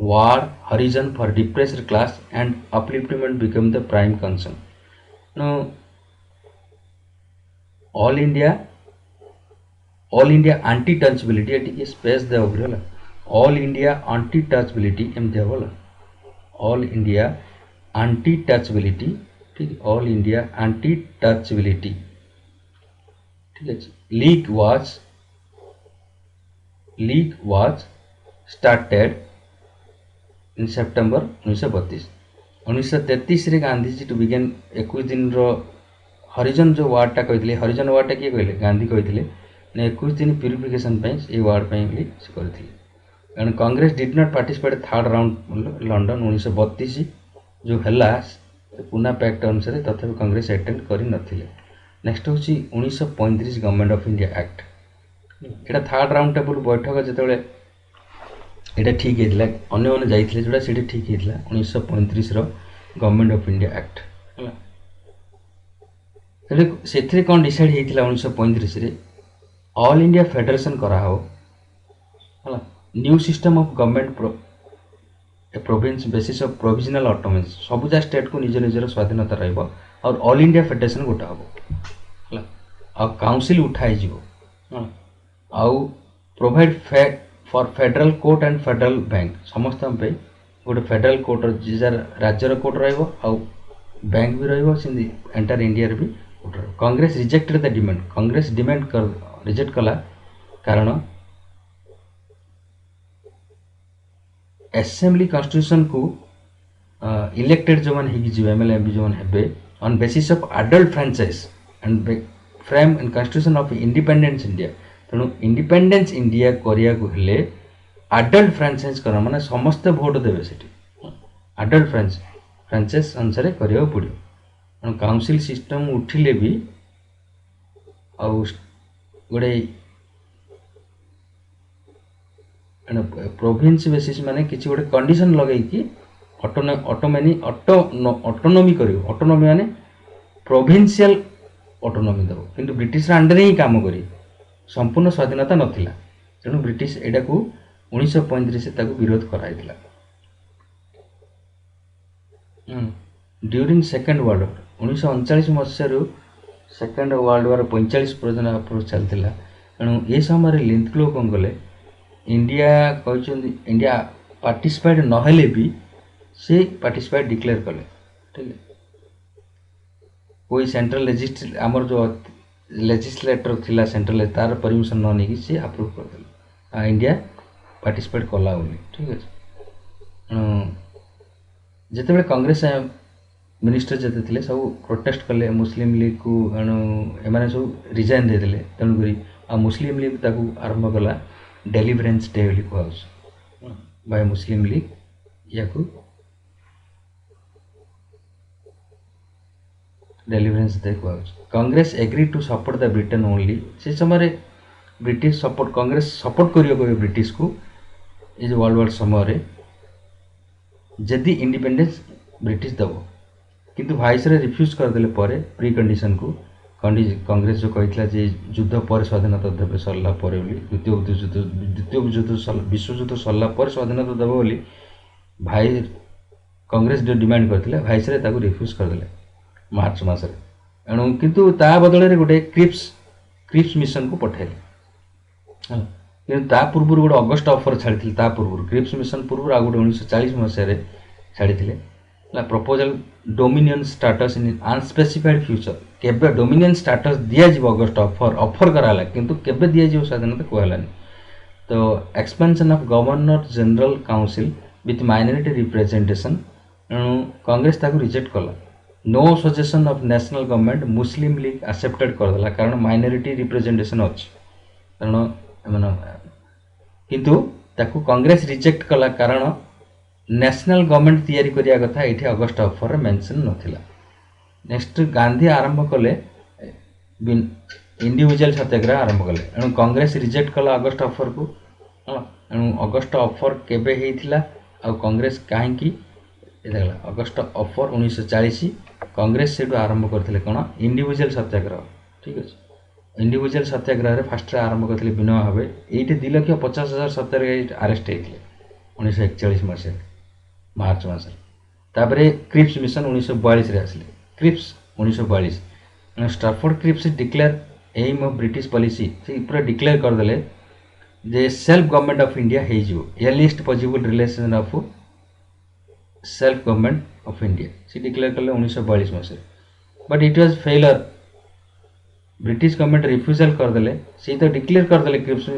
word horizon for depressed class and upliftment became the prime concern. Now all India anti touchability एटी स्पेस दे ओगला all India anti touchability एमते होला all India anti touchability ठीक ऑल इंडिया एंटी टचबिलिटी ठीक है league was started in September 1932 रे गांधी जी टू बिगेन 21 दिन रो हरिजन जो वार्डटा कहते हरिजन वार्डटा किए कहले गांधी कहते 21 दिन प्यूरिफिकेशन ये वार्ड से करते कारण Congress did not participate third round London 1932 जो है पूना पैक्ट अनुसार तथापि कांग्रेस अटेंड कर नथिले। नेक्स्ट हूँ 1935 government of India act Etah third round table बैठक जिते यहाँ ठीक होता अन्य मैंने जाइए जोड़ा से ठीक होता 1935 गवर्नमेंट ऑफ इंडिया एक्ट से कौन डिसाइड होता 1935 ऑल इंडिया फेडरेशन कराओ है new system of government province basis of provisional autonomy सबुजा स्टेट को निज निजर स्वाधीनता रहिबो और ऑल इंडिया फेडरेशन गोटा हम आ काउंसिल उठाई जीवो आउ provide for federal court and federal bank समस्त पे गोटे फेडरल कोर्ट राज्यर कोर्ट रहिबो आउ बैंक भी रहिबो सिंधी एंटायर इंडिया रे भी Congress rejected the demand Congress demand कर रिजेक्ट कला कारण असेंबली कॉन्स्टिट्यूशन को इलेक्टेड जो मैंने एमएलए एमपी जो मैंने on basis of adult franchise and frame and constitution of independence India तेणु इंडिपेंडेंस इंडिया करिया को हेले अडल्ट फ्रांचाइज कर माने समस्त भोट देवे सेठी अडल्ट फ्रांचाइज अनुसार करिया पड़ो तेणु काउंसिल सिस्टम उठिले भी आ गोटे प्रोविंस बेसिस माने किसी गोटे कंडीशन लगे ऑटोनॉमी करियो ऑटोनॉमी माने प्रोविंशियल ऑटोनॉमी दब किंतु ब्रिटिश अंडर ही काम करी संपूर्ण स्वाधीनता नथिला तेणु ब्रिटिश एटा को 1935 विरोध कराइथिला। ड्यूरिंग सेकेंड वर्ल्ड वार 1939 मसीह सेकेंड वर्ल्ड वार 45 पर्यटन अप्रोच चलता तेणु ये समय लिंथक्लो कौन कले इंडिया कहते इंडिया पार्टिसिपेट नहेले भी से पार्टिसिपेट डिक्लेयर कले ठीक है कोई सेंट्रल आमर जो लेजिस्लेटर थिला सेंट्रल तार परमिशन न नहीं सी अप्रूव करदे इंडिया पार्टिसिपेट कला बोली ठीक है जिते कांग्रेस मिनिस्टर जिते थे सब प्रोटेस्ट कले मुस्लिम लीग को एम सब रिजाइन देते तेणुक आ मुस्लिम लीग ताकू आरंभ कला डेलीवरेंस डे कहूँ बाय मुस्लिम लीग या डेलीवरेंस डे कहूँ Congress agree to support the Britain only से समय ब्रिटिश सपोर्ट कांग्रेस सपोर्ट करियो ब्रिटिश को ये वर्ल्ड वार समय जदि इंडिपेंडेंस ब्रिटिश दब किंतु वाइसरॉय रिफ्यूज करदेले प्री कंडीशन को कांग्रेस जो कही युद्ध पर स्वाधीनता देवे सरला द्वितीय विश्वयुद्ध सरला स्वाधीनता देव बोली भाई कांग्रेस जो डिमांड करते वाइसरॉय रिफ्यूज करदेले मार्च मसरे एणु किंतु ता बदल गोटे क्रिप्स मिशन को पठेले कि पूर्व गोटे अगस्ट ऑफर छाड़ी पूर्व क्रिप्स मिशन पूर्व आ गोटे 1940 मसीह छाड़ी proposal dominion status in unspecified future केबे डोमिनियन स्टाटस दिज्व अगस्ट ऑफर कराला किंतु केबे दिज्व स्वाधीनता कहलानी तो expansion of governor general council with minority representation Congress ताको रिजेक्ट कला no suggestion of national government Muslim league accepted करदेला कारण माइनॉरिटी रिप्रेजेंटेशन अच्छी कारण किंतु ताको कांग्रेस रिजेक्ट कला कारण नेशनल गवर्नमेंट तैयारी करिया कथा ये अगस्ट ऑफर मेंशन नथिला नेक्स्ट गांधी आरंभ कले इंडिविजुअल सत्याग्रह आरंभ कले एणु कांग्रेस रिजेक्ट कला अगस्ट ऑफर को एणु अगस्ट ऑफर केबे हेइथिला आ कांग्रेस काहेकि देखला अगस्ट ऑफर 1940 कांग्रेस से आरंभ करथिले कोन इंडिविजुअल सत्याग्रह ठीक अछि इंडिविजुअल सत्याग्रह रे फर्स्ट आरंभ करथिले विनोबा भावे एठी 2,50,000 सत्याग्रही अरेस्ट हेइथिले 1941 मसीह मार्च मसरे तापरे क्रिप्स मिशन 1942 रे आसले क्रिप्स 1942 स्टाफोर्ड क्रिप्स डिक्लेयर एम ऑफ ब्रिटिश पॉलिसी से पूरा डिक्लेयर करदेले जे सेल्फ गवर्नमेंट ऑफ इंडिया हे जो earliest possible relation of self government of India से डिक्लेयर करले 1942 मसीह but it was failure British government refusal करदेले से तो डिक्लेयर करदेले क्रिप्स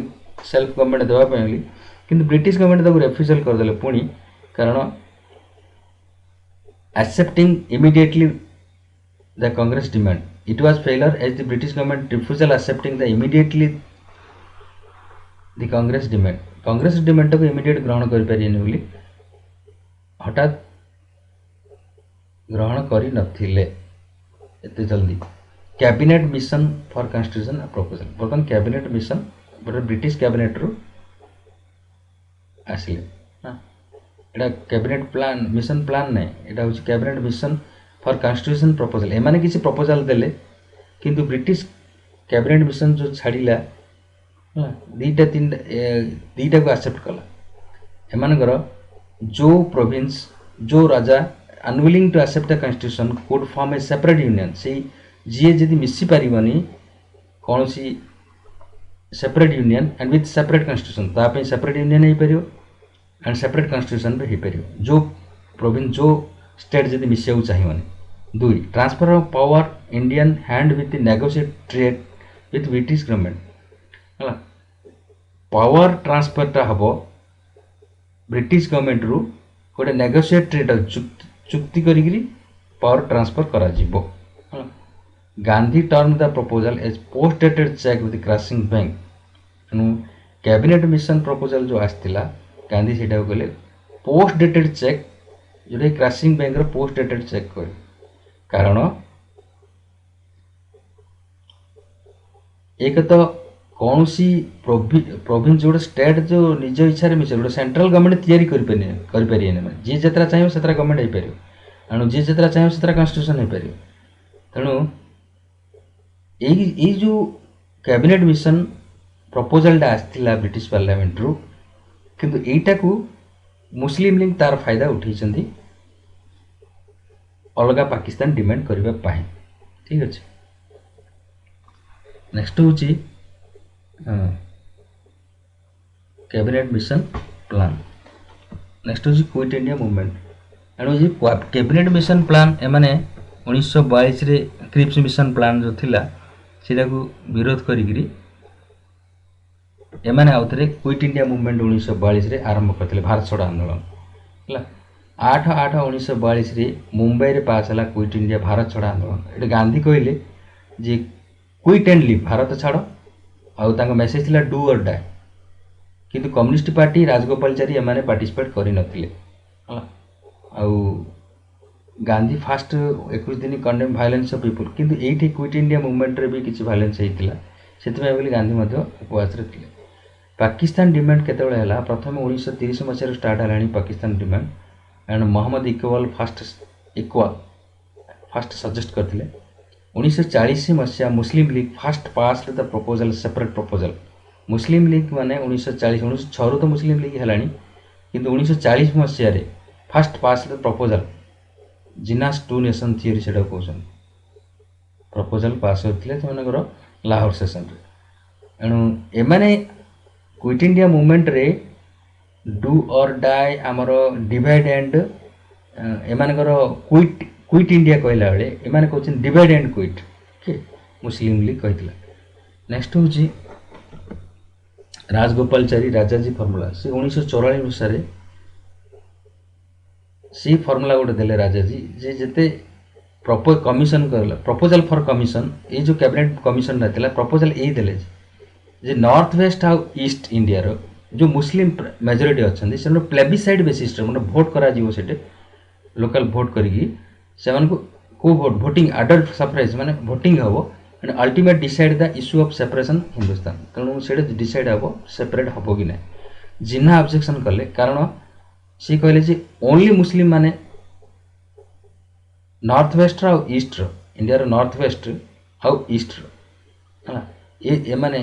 सेल्फ गवर्नमेंट देवा पयली किंतु ब्रिटिश गवर्नमेंट ताको रिफ्यूजल करदेले पुणी कारण accepting immediately the Congress demand. It was failure as the British government refusal accepting the immediately the Congress demand. Congress demand को immediate ग्रहण कर परियनि बोली हठात ग्रहण करी नथिले एते जल्दी cabinet mission for constitution proposal बर्तन cabinet mission but British cabinet रू आसिले एटा कैबिनेट प्लान मिशन प्लान नहीं एटा हूँ cabinet mission for constitution proposal एमाने किसी प्रपोजल देले किंतु ब्रिटिश कैबिनेट मिशन जो छाड़िला दीटा को एक्सेप्ट कला एमानकर जो प्रोविंस जो राजा unwilling to accept the constitution could form a separate union से जी जदि मिसी पारिबनी कौन सी separate union and with separate constitution तापे सेपरेट यूनियन हो पारियो एंड सेपरेट कॉन्स्टिट्यूशन भी हो पारियो जो प्रोविंस जो स्टेट जदि मिसिया चाहिए दुई transfer of power Indian hand with negotiate trade with British government है पावर ट्रांसफरटा हम ब्रिटिश गवर्नमेंट रु गोटे नेगोशिएट ट्रेड चुक्ति करी पावर ट्रांसफर करा जिवो Gandhi term the proposal as post dated cheque with crashing bank तेणु कैबिनेट मिशन प्रपोजल जो आसला गांधी से कहले पोस्ट डेटेड चेक जोटा crashing bank post dated cheque कह कारण एक तो कौन सी प्रोविंस जो स्टेट जो निज इच्छा मिसे गोटे सेंट्रल गवर्नमेंट तैयारी करें जी जितना चाहिए से गवर्नमेंट हो पार एणु जी जितना चाहिए से कॉन्स्टिट्यूशन हो पार तेणु यही जो कैबिनेट मिशन प्रपोजलटा आसला ब्रिटिश पार्लियामेंट रु किंतु एटा को मुस्लिम लीग तार फायदा उठे अलगा पाकिस्तान डिमांड करने पाए। ठीक अच्छे। नेक्स्ट हूँ कैबिनेट मिशन प्लान। नेक्स्ट हूँ क्विट इंडिया मूवमेंट। एणु ये कैबिनेट मिशन प्लान एमाने 1942 रे क्रिप्स मिशन प्लान जो थिला सेटा को विरोध करी एमाने आउ थे क्विट इंडिया मूवमेंट 1942 रे आरंभ करते भारत छोड़ आंदोलन है 8/8/1942 रे मुंबई रे पास है क्विट इंडिया भारत छोड़ आंदोलन। ये गांधी कहले जे क्विट एंड लिव भारत छाड़ आउ मेसेज थिला डू और डाई किंतु कम्युनिस्ट पार्टी राजगोपालचारी एमाने पार्टिसिपेट करि नथिले आउ गांधी फास्ट 21 दिन कंडेम वायलेंस ऑफ पीपल किंतु एठी क्विट इंडिया मूवमेंट रे भी किछि वायलेंस हेतिला सेतमे बोली गांधी मध्य उपवास रे थिले। पाकिस्तान डिमांड केतेबेले हला प्रथम 1930 मसिया स्टार्ट हलानी Pakistan demand and Mohammad Iqbal first suggest करथिले। 1940 मसिया Muslim league first pass the proposal separate proposal. Muslim league माने 1940 1906 तो मुस्लिम लीग हलानी किंतु 1940 मसिया रे first pass the proposal Jinnah's two nation theory सेटा कहउछन प्रपोजल पास होतिले सेमानकर लाहौर सेशन रे। एणु एमाने क्विट इंडिया मूवमेंट रे डू और डाई आमर डिवाइड एंड एमानकर क्विट इंडिया कहला बेले एमाने कहउछन डिवाइड एंड क्विट के मुस्लिम लीग कहितला। नेक्स्ट होची राजगोपालचारी राजाजी फॉर्मूला से 1944 मसिया सी फॉर्मूला गोटे देले राजाजी जे जेते कमिशन करला प्रपोजल फॉर कमिशन ये जो कैबिनेट कमिशन रहता प्रपोजल यही देले जे नॉर्थ वेस्ट आउ ईस्ट इंडिया रो जो मुस्लिम मेजोरिटी अच्छा से प्लेबिसाइड बेसिस मतलब भोट करा सेटे लोकल भोट करी से को भोट भोटिंग अडल्ट सफरेज माने भोटिंग हम and ultimate decide the issue of separation Hindustan तेणु से डिसाइड हम सेपरेट हम कि ना। जिन्ना ऑब्जेक्शन कले कारण सी कहले जे ओनली मुस्लिम माने नॉर्थ वेस्ट रो ईस्ट रो इंडिया रो नॉर्थ वेस्ट आउ ईस्ट रो है ये माने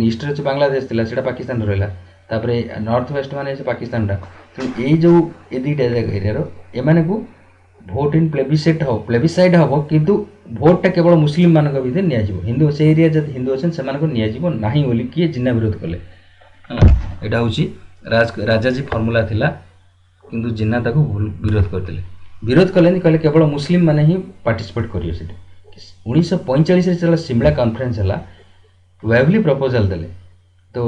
ईस्ट रो बांग्लादेश थिला सेटा पाकिस्तान रहला तापरे नॉर्थ वेस्ट माने पाकिस्तान टा ये जो ये दुईटा एरिया रो ए माने को भोट इन प्लेबिसाइड हम किंतु भोटा केवल मुस्लिम मान भीतर नि हिंदू से एरिया जब हिंदू अच्छे से ना बोली किए जिन्ना विरोध कले यहाँ हूँ राजाजी फॉर्मूला थिला किंतु जिन्ना ताको विरोध करते विरोध कले कहले केवल मुस्लिम माने ही पार्टिसिपेट करियो से 1945 चला सिमला कॉन्फ्रेंस है वेवली प्रपोजल देले तो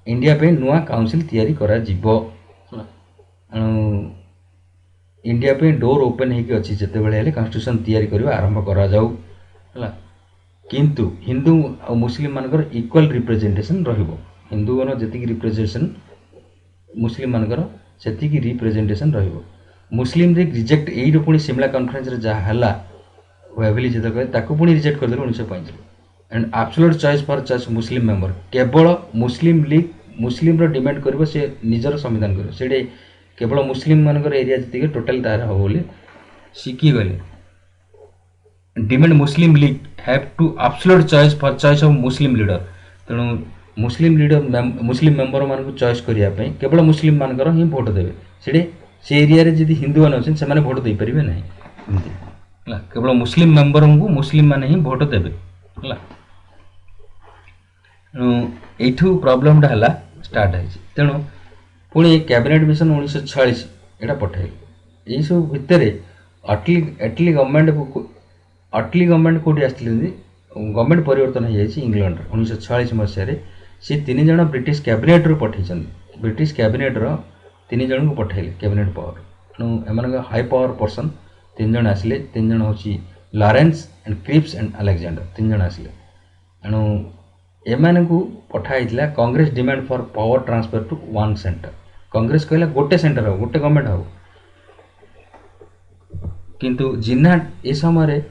इंडिया पे नुआ काउंसिल तैयारी करा जीवो इंडिया पे डोर ओपन होगी अच्छी जिते बड़े कन्स्टिट्यूशन तैयारी करवा आरंभ करा जाऊ है किंतु हिंदू और मुस्लिम मानकर इक्वल रिप्रेजेंटेशन रहिबो हिंदू गण जी रिप्रेजेंटेशन मुस्लिम मानकर से रिप्रेजेंटेशन रहिबो मुस्लिम रे रिजेक्ट यही पुणी सिमला कॉन्फ्रेंस रे जहाँ है वेवली जिते कहे ताको पुणी रिजेक्ट करदेले 1945 and absolute choice for choice Muslim member केवल मुस्लिम लीग मुस्लिम रो डिमांड करिवो से निजर संविधान करिवो सेडे केवल मुस्लिम मानकर एरिया जी टोटाल तार हम बोली शिखी गले demand Muslim League have to absolute choice for choice of Muslim leader तेणु मुस्लिम लीडर मुस्लिम मेंबर मान चॉइस करने केवल मुस्लिम मानकर ही भोट देवे से एरिया रे जदि हिंदू मैंने अच्छे से भोट दे पारे ना केवल मुस्लिम मेंबर को मुस्लिम माने ही भोट देवे है यू प्रोब्लेम है स्टार्ट है तेणु पुणी कैबिनेट मिशन 1946 यहाँ पठाइल यही सब भितर अटली गवर्नमेंट कौटी आसते गवर्नमेंट परिवर्तन हो जाए इंग्लैंड 1946 मसीह सी 3 जन ब्रिटिश कैबिनेट रू पठे ब्रिटिश कैबिनेट रो 3 जन को पठाइले कैबिनेट पावर तेणु एम हाई पावर पर्सन 3 जन आसिले 3 जन हूँ Lawrence and Cripps and Alexander 3 जन आसिले तेणु एम को पठाई Congress demand for power transfer to one centre Congress कहला गोटे सेंटर हो गोटे गवर्नमेंट हो किंतु जिन्ना ए समय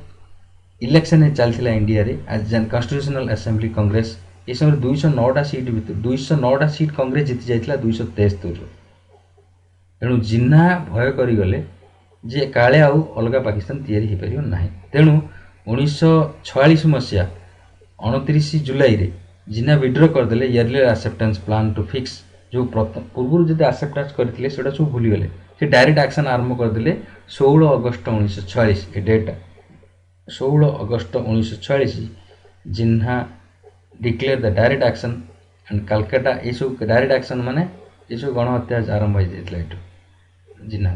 इलेक्शन चलता इंडिया रे as an constitutional assembly Congress ए समय 209टा सीट भर 209टा सीट कांग्रेस जीति जाइए 273 तेणु जिन्ना भय करगले जे काले आउ अलग पाकिस्तान तैयारी हो पार ना तेणु 1946 मसीहा 29 जुलाई रे जिन्ना विड्र करदे early acceptance plan to fix जो पूर्व जो एक्सेप्टेंस करते सब भूलीगले से डायरेक्ट एक्शन आरंभ करदे 16 अगस्त 1946 ए डेटा 16 अगस्त 1946 Jinnah declare the direct action and Calcutta ये सब डायरेक्ट एक्शन माने ये सब गणहत्या आरंभ हो जाता जिन्ना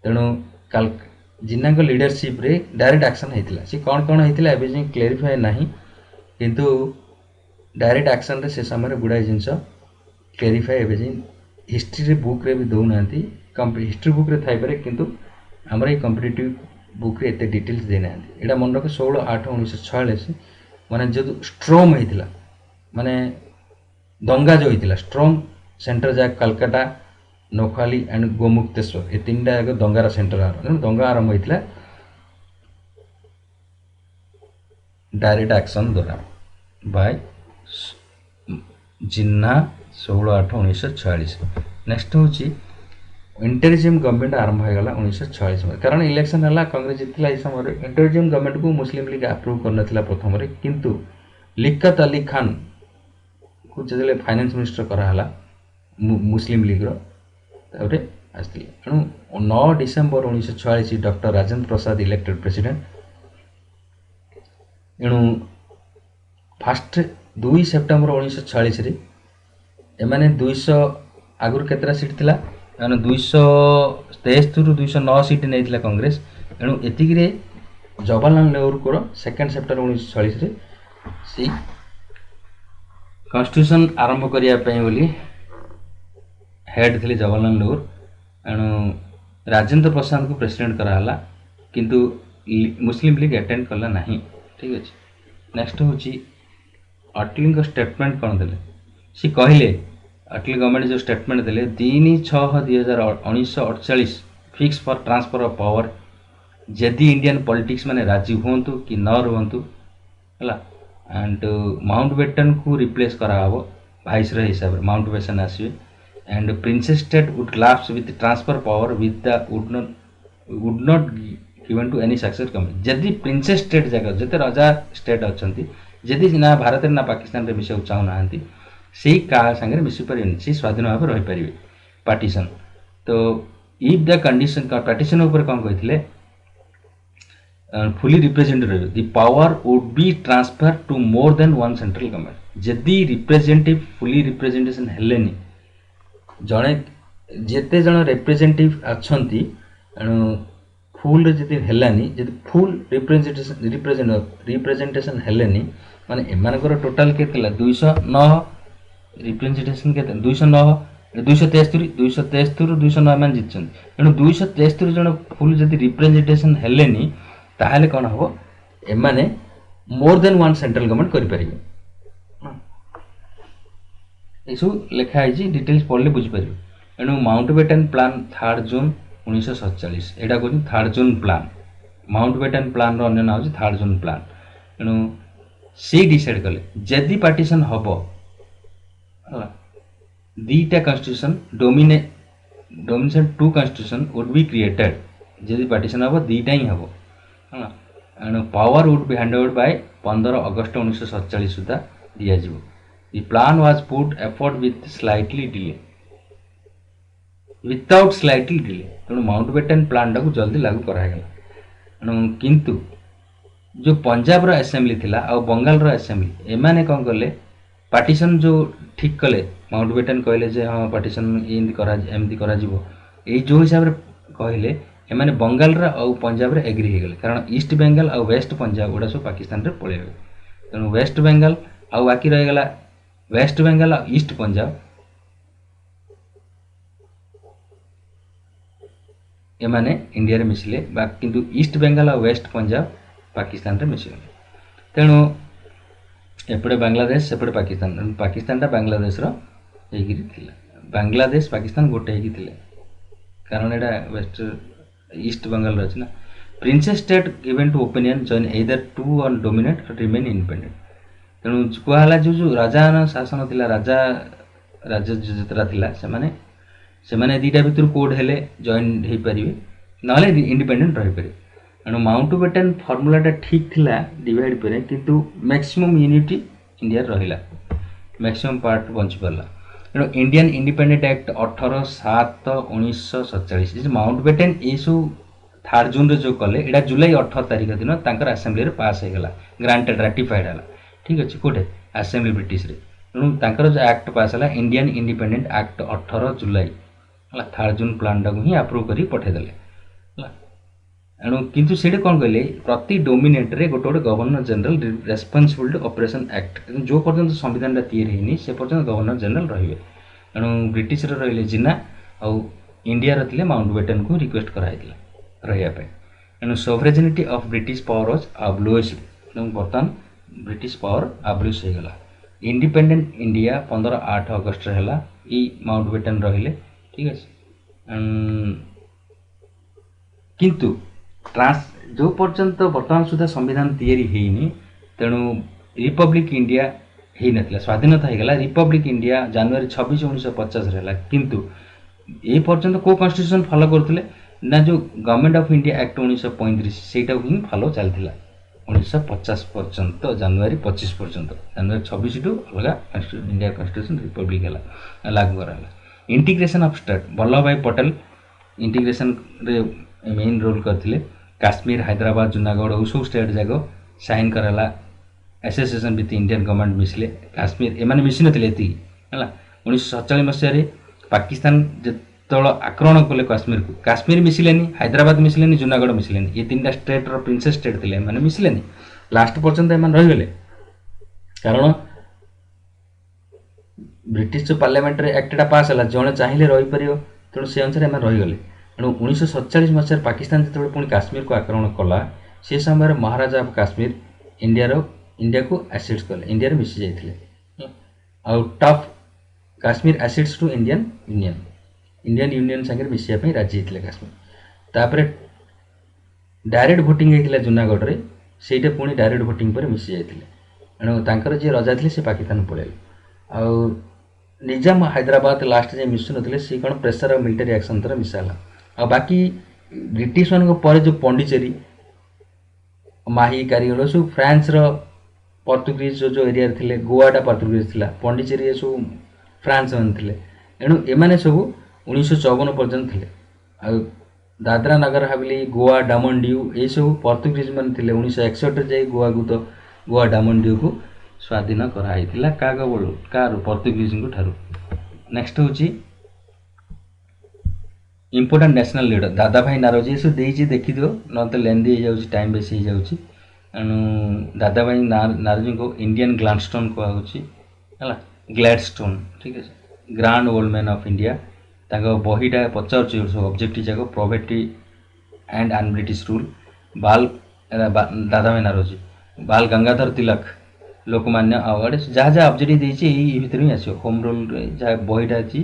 तेणु जिन्ना लीडरशिप रे डायरेक्ट एक्शन होता सी कौन कौन होता है क्लेरिफाए ना किंतु डायरेक्ट एक्शन रे से समय गुड़ाए जिनस क्लेरिफाए एवं हिस्ट्री बुक रे भी दौना हिस्ट्री बुक रे थाईपे किंतु आमर ये कम्पिटिटिव बुक रे एते डिटेल्स देना यहाँ मन रख 16/8/1946 माने जो स्ट्रॉम होता माने दंगा जो होता स्ट्रॉम सेंटर जाए कलकाता नोखाली एंड गोमुक्तेश्वर ये तीन टा दंगार सेंटर दंगा आरंभ होता डायरेक्ट एक्शन द्वारा बाय जिन्ना 16/8/1946 नेक्स्ट हूँ इंटेरिजिम गवर्नमेंट आरंभ होगा 1946 में कारण इलेक्शन है कांग्रेस जीतला इस समय इंटेरिजिम गवर्नमेंट को मुस्लिम लीग अप्रूव करना प्रथम किंतु लियाकत अली खान को जो फाइनेंस मिनिस्टर कराला मुस्लिम लीग रे आसते तेणु 9 डिसेम्बर 1946 डॉक्टर राजेंद्र प्रसाद इलेक्टेड प्रेसिडेंट एणु फास्ट 2 सेप्टेम्बर 1946 रे एमाने 200 आगुरी केतरा सीट थिला माने 273 रु 209 सीट नहीं कांग्रेस एणु एतिक रे जवाहरलाल नेहरू को 2 सेप्टेम्बर 1946 रे सी कॉन्स्टिट्यूशन आरंभ करिया पई बोली हेड थे जवाहरलाल नेहरू एणु राजेंद्र प्रसाद को प्रेसिडेंट कराला किंतु मुस्लिम लीग अटेंड कला नहीं ठीक अच्छे नेक्स्ट हूँ अटली स्टेटमेंट कौन देले सी कहले अटली गवर्नमेंट जो स्टेटमेंट देले 3/6/2048 fix for transfer of power जदि इंडियन पॉलिटिक्स माने राजी हूँ कि न रुहतु है एंड माउंटबेटन को रिप्लेस कराव भाइसरॉय हिसाब से माउंटबेटन आसवे and princes state would lapse with transfer power with the would not given to any success government जदि प्रिंसेस स्टेट जगह जिते राजा स्टेट अच्छा जदि ना भारत ना पाकिस्तान रे मिसा चाहूना से क्या सागर मिसी पारे से स्वाधीन भाव रही पारे पार्टीशन तो इफ द कंडीशन पार्टीशन ऊपर कौन कहते fully representative the power would be transfer to more than one central government जदि रिप्रेजेंटेटिव फुली रिप्रेजेंटेशन हेलेनी जड़े जिते जन रिप्रेजेंटेटिव अच्छा फुल जदि हेलानी जदि फुल रिप्रेजेंटेशन हेलेनी माने एमानकर टोटाल केते 209 रिप्रेजेंटेशन के 209 273 209 मान जीतछन एनु 273 जन फुल जदि रिप्रेजेंटेशन हेलेनी ताहले कोन हो एमाने more than one central government करि परिबे एसु लिखा है डिटेल्स पढ़ले बुझी परिबे एनु माउंटबेटन प्लान 3 जून 1947 एटा को 3 जून प्लान माउंटबेटन प्लान रो अन्य नाम 3 जून प्लान एनु से डिसाइड कले जदि पार्टीशन हबो दीटा constitution domination two constitution would be created जदि पार्टीशन हबो दीटा ही हबो एनु power would be hand over by 15 August 1947 सुधा दिया जिवो the plan was put forward with slightly delay without slightly delay तेणु माउंटबेटन प्लान टाक जल्दी लागू करागला किंतु जो पंजाब रो असेंबली थिला आ बंगाल रो असेंबली एमाने कौन कले पार्टीशन जो ठीक कले माउंटबेटन कहले जे हाँ पार्टीशन एमती करा जिवो ए जो हिसाब रे कहले एमाने बंगाल रा आ पंजाब रे एग्री हो गले कारण ईस्ट बेंगल आ वेस्ट पंजाब गुड़ा सब पाकिस्तान रे पळेबे तेणु वेस्ट बेंगल आ बाकी रह गला वेस्ट बेंगल आ ईस्ट पंजाब एमाने इंडिया रे मिसले किंतु ईस्ट बेंगल और वेस्ट पंजाब पाकिस्तान रे मिसले तेणु एपटे बांग्लादेश सेपटे पाकिस्तान पाकिस्तान बांग्लादेश बांग्लादेश पाकिस्तान गोटे कारण एटा वेस्ट ईस्ट बंगाल रही ना princes state given to opinion join either to on dominate remain independent तेणु कहला जो राजा शासन थिला राजा राज्य जितरा थिला से दीटा भितर कोड हेले जॉइन हो पारे ना इंडिपेंडेंट रही पारे तेणु माउंटबेटन फर्मुलाटा ठीक थिला डिवाइड पर किंतु मैक्सिमम यूनिटी इंडिया रहिला मैक्सिमम पार्ट बंची पारला ତେଣୁ ଇଣ୍ଡିଆନ୍ ଇଣ୍ଡିପେଣ୍ଡେଣ୍ଟ ଆକ୍ଟ 18/7/1947 ମାଉଣ୍ଟବେଟେନ ଏସବୁ 3 ଜୁନ୍ରେ ଯେଉଁ କଲେ ଏଇଟା ଜୁଲାଇ 18 ତାରିଖ ଦିନ ତାଙ୍କର ଆସେମ୍ବଲିରେ ପାସ୍ ହେଇଗଲା, ଗ୍ରାଣ୍ଟେଡ୍ ରାଟିଫାଇଡ୍ ହେଲା। ଠିକ୍ ଅଛି, କେଉଁଠି ଆସେମ୍ବଲି ବ୍ରିଟିଶରେ। ତେଣୁ ତାଙ୍କର ଯେଉଁ ଆକ୍ଟ ପାସ୍ ହେଲା ଇଣ୍ଡିଆନ୍ ଇଣ୍ଡିପେଣ୍ଡେଣ୍ଟ ଆକ୍ଟ 18 ଜୁଲାଇ ହେଲା, 3 ଜୁନ୍ ପ୍ଲାନ୍ଟାକୁ ହିଁ ଆପ୍ରୁଭ୍ କରି ପଠାଇଦେଲେ ହେଲା। ଏଣୁ କିନ୍ତୁ ସେଇଠି କ'ଣ କହିଲେ ପ୍ରତି ଡୋମିନେଟ୍ରେ ଗୋଟେ ଗୋଟେ governor general responsibility operation act, ଯେଉଁ ପର୍ଯ୍ୟନ୍ତ ସମ୍ବିଧାନଟା ତିଆରି ହେଇନି ସେ ପର୍ଯ୍ୟନ୍ତ ଗଭର୍ଣ୍ଣର ଜେନେରାଲ ରହିବେ। ଏଣୁ ବ୍ରିଟିଶରେ ରହିଲେ ଜିନା ଆଉ ଇଣ୍ଡିଆର ଥିଲେ ମାଉଣ୍ଟବେଟେନକୁ ରିକ୍ୱେଷ୍ଟ କରାଯାଇଥିଲା ରହିବା ପାଇଁ। ଏଣୁ ସୋଭରେଜିନିଟି ଅଫ୍ ବ୍ରିଟିଶ ପାୱାର ୱାଜ୍ ଆବ୍ଲୋଇଜ୍ଡ। ତେଣୁ ବର୍ତ୍ତମାନ ବ୍ରିଟିଶ ପାୱାର ଆବ୍ଲୋଇଜ୍ ହେଇଗଲା। ଇଣ୍ଡିପେଣ୍ଡେଣ୍ଟ ଇଣ୍ଡିଆ 15/8 ଅଗଷ୍ଟରେ ହେଲା, ଏଇ ମାଉଣ୍ଟବେଟେନ ରହିଲେ। ଠିକ୍ ଅଛି, କିନ୍ତୁ ଯେଉଁ ପର୍ଯ୍ୟନ୍ତ ବର୍ତ୍ତମାନ ସୁଦ୍ଧା ସମ୍ବିଧାନ ତିଆରି ହେଇନି, ତେଣୁ ରିପବ୍ଲିକ୍ ଇଣ୍ଡିଆ ହେଇନଥିଲା, ସ୍ୱାଧୀନତା ହେଇଗଲା। ରିପବ୍ଲିକ୍ ଇଣ୍ଡିଆ ଜାନୁଆରୀ 26, 1950ରେ ହେଲା। କିନ୍ତୁ ଏ ପର୍ଯ୍ୟନ୍ତ କେଉଁ କନଷ୍ଟିଟ୍ୟୁସନ୍ ଫଲୋ କରୁଥିଲେ ନା ଯେଉଁ ଗଭର୍ଣ୍ଣମେଣ୍ଟ ଅଫ୍ ଇଣ୍ଡିଆ ଆକ୍ଟ 1935 ସେଇଟାକୁ ହିଁ ଫଲୋ ଚାଲିଥିଲା 1950 ପର୍ଯ୍ୟନ୍ତ, ଜାନୁଆରୀ 25 ପର୍ଯ୍ୟନ୍ତ। ଜାନୁଆରୀ 26ଠୁ ଅଲଗା ଇଣ୍ଡିଆ କନଷ୍ଟିଟ୍ୟୁସନ୍ ରିପବ୍ଲିକ୍ ହେଲା, ଲାଗୁ କରାହେଲା। Integration of state, Vallabhbhai Patel ଇଣ୍ଟିଗ୍ରେସନ୍ରେ ମେନ୍ ରୋଲ୍ କରିଥିଲେ। କାଶ୍ମୀର, ହାଇଦ୍ରାବାଦ, ଜୁନାଗଡ଼ ସବୁ ଷ୍ଟେଟ୍ ଯାକ ସାଇନ୍ କରାହେଲା। ଆସୋସିଏସନ୍ ବିଥ୍ ଇଣ୍ଡିଆନ୍ ଗଭର୍ଣ୍ଣମେଣ୍ଟ ମିଶିଲେ। କାଶ୍ମୀର ଏମାନେ ମିଶିନଥିଲେ ଏତିକି ହେଲା। 1947 ମସିହାରେ ପାକିସ୍ତାନ ଯେତେବେଳେ ଆକ୍ରମଣ କଲେ କାଶ୍ମୀରକୁ, କାଶ୍ମୀର ମିଶିଲେନି, ହାଇଦ୍ରାବାଦ ମିଶିଲେନି, ଜୁନାଗଡ଼ ମିଶିଲେନି। ଏ 3ଟା ଷ୍ଟେଟ୍ର ପ୍ରିନ୍ସେସ୍ ଷ୍ଟେଟ୍ ଥିଲେ, ଏମାନେ ମିଶିଲେନି। ଲାଷ୍ଟ ପର୍ଯ୍ୟନ୍ତ ଏମାନେ ରହିଗଲେ, କାରଣ ବ୍ରିଟିଶ ଯେଉଁ ପାର୍ଲାମେଣ୍ଟରେ ଆକ୍ଟଟା ପାସ୍ ହେଲା, ଜଣେ ଚାହିଁଲେ ରହିପାରିବ, ତେଣୁ ସେ ଅନୁସାରେ ଏମାନେ ରହିଗଲେ। ତେଣୁ 1947 ମସିହାରେ ପାକିସ୍ତାନ ଯେତେବେଳେ ପୁଣି କାଶ୍ମୀରକୁ ଆକ୍ରମଣ କଲା, ସେ ସମୟରେ ମହାରାଜା ଅଫ୍ କାଶ୍ମୀର ଇଣ୍ଡିଆକୁ ଆସିଡ୍ସ କଲେ, ଇଣ୍ଡିଆରେ ମିଶି ଯାଇଥିଲେ। Out of Kashmir accedes to Indian union ସାଙ୍ଗରେ ମିଶିବା ପାଇଁ ରାଜି ହେଇଥିଲେ କାଶ୍ମୀର। ତାପରେ ଡାଇରେକ୍ଟ ଭୋଟିଂ ହେଇଥିଲା ଜୁନାଗଡ଼ରେ, ସେଇଟା ପୁଣି ଡାଇରେକ୍ଟ ଭୋଟିଂ ପରେ ମିଶି ଯାଇଥିଲେ। ଏଣୁ ତାଙ୍କର ଯିଏ ରଜା ଥିଲେ ସେ ପାକିସ୍ତାନ ପଳେଇଲେ। ଆଉ ନିଜାମ ହାଇଦ୍ରାବାଦ ଲାଷ୍ଟ ଯାଏ ମିଶୁନଥିଲେ, ସେ କ'ଣ ପ୍ରେସର ଆଉ ମିଲିଟାରୀ ଆକ୍ସନ୍ ଦ୍ୱାରା ମିଶା ହେଲା। ଆଉ ବାକି ବ୍ରିଟିଶମାନଙ୍କ ପରେ ଯେଉଁ ପଣ୍ଡିଚେରୀ, ମାହି, କାରିଗଲ ସବୁ ଫ୍ରାନ୍ସର ପର୍ତ୍ତୁଗିଜ ଯେଉଁ ଏରିଆରେ ଥିଲେ, ଗୋଆଟା ପର୍ତ୍ତୁଗିଜ ଥିଲା, ପଣ୍ଡିଚେରୀ ଏସବୁ ଫ୍ରାନ୍ସ ମାନେ ଥିଲେ। ଏଣୁ ଏମାନେ ସବୁ 1954 ପର୍ଯ୍ୟନ୍ତ ଥିଲେ। ଆଉ ଦାଦ୍ରା ନଗର ହାବେଲି, ଗୋଆ, ଡାମନ ଡିଉ ଏସବୁ ପର୍ତ୍ତୁଗିଜ ମାନେ ଥିଲେ। 1961ରେ ଯାଇ ଗୋଆ ଡାମନ ଡିଉକୁ ସ୍ୱାଧୀନ କରାଯାଇଥିଲା। କାହାର? ପର୍ତ୍ତୁଗିଜଙ୍କ ଠାରୁ। ନେକ୍ସଟ ହେଉଛି ଇମ୍ପୋର୍ଟାଣ୍ଟ ନ୍ୟାସନାଲ୍ ଲିଡର, ଦାଦା ଭାଇ ନାରୋଜି। ଏସବୁ ଦେଇଛି, ଦେଖିଦିଅ, ନହେଲେ ଲେନ୍ଦି ହେଇଯାଉଛି, ଟାଇମ୍ ବେଶୀ ହେଇଯାଉଛି। ଏଣୁ ଦାଦା ଭାଇ ନାରୋଜିଙ୍କୁ ଇଣ୍ଡିଆନ୍ ଗ୍ଲାଡଷ୍ଟୋନ୍ କୁହାହେଉଛି ହେଲା, ଗ୍ଲାଡଷ୍ଟୋନ୍। ଠିକ୍ ଅଛି, grand old man of India. ତାଙ୍କ ବହିଟା ପଚାରୁଛି ସବୁ ଅବଜେକ୍ଟିଭ୍ ଯାକ, ପ୍ରଭର୍ଟି ଆଣ୍ଡ ଆନ୍ ବ୍ରିଟିଶ ରୁଲ୍। ଦାଦା ଭାଇ ନାରୋଜି। ବାଲ ଗଙ୍ଗାଧର ତିଲକ, ଲୋକମାନ୍ୟ ଆୱାର୍ଡ଼। ଯାହା ଯାହା ଅବଜେକ୍ଟିଭ୍ ଦେଇଛି ଏଇ ଭିତରେ ହିଁ ଆସିବ। ହୋମ୍ ରୁଲ୍ରେ ଯାହା ବହିଟା ଅଛି,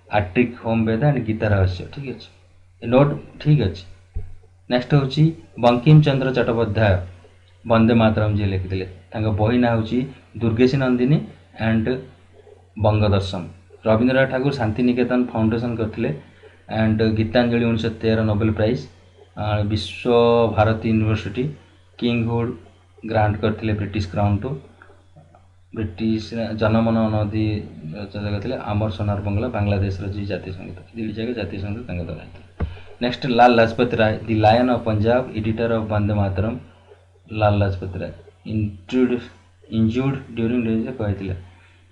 ଆଟ୍ରିକ୍, ହୋମ୍ ବେଦ ଆଣ୍ଡ ଗୀତା ରହସ୍ୟ। ଠିକ୍ ଅଛି, ନୋଟ୍ ଠିକ୍ ଅଛି। ନେକ୍ସଟ ହେଉଛି ବଙ୍କିମ ଚନ୍ଦ୍ର ଚଟ୍ଟୋପାଧ୍ୟାୟ, ବନ୍ଦେ ମାତରମ୍ ଯିଏ ଲେଖିଥିଲେ। ତାଙ୍କ ବହି ନାଁ ହେଉଛି ଦୁର୍ଗେଶୀ ନନ୍ଦିନୀ ଆଣ୍ଡ ବଙ୍ଗଦର୍ଶନ। ରବୀନ୍ଦ୍ରନାଥ ଠାକୁର ଶାନ୍ତିନିକେତନ ଫାଉଣ୍ଡେସନ୍ କରିଥିଲେ। And Gitanjali 1913 Nobel prize. Vishwa Bharati university knighthood grant କରିଥିଲେ ବ୍ରିଟିଶ କ୍ରାଉନଠୁ। ବ୍ରିଟିଶ ଜନମନ ନଦୀ ରଚନା କରିଥିଲେ। ଆମର সোনার বাংলা, ବାଂଲାଦେଶର ଯିଏ ଜାତୀୟ ସଙ୍ଗୀତ, ଦିଲ୍ଲୀ ଜାତୀୟ ସଙ୍ଗୀତ ତାଙ୍କ ଦ୍ୱାରା ହେଇଥିଲା। Next Lal Lajpat Rai, the lion of Punjab, editor of Bande Mataram. Lal Lajpat Rai injured during କହିଥିଲେ,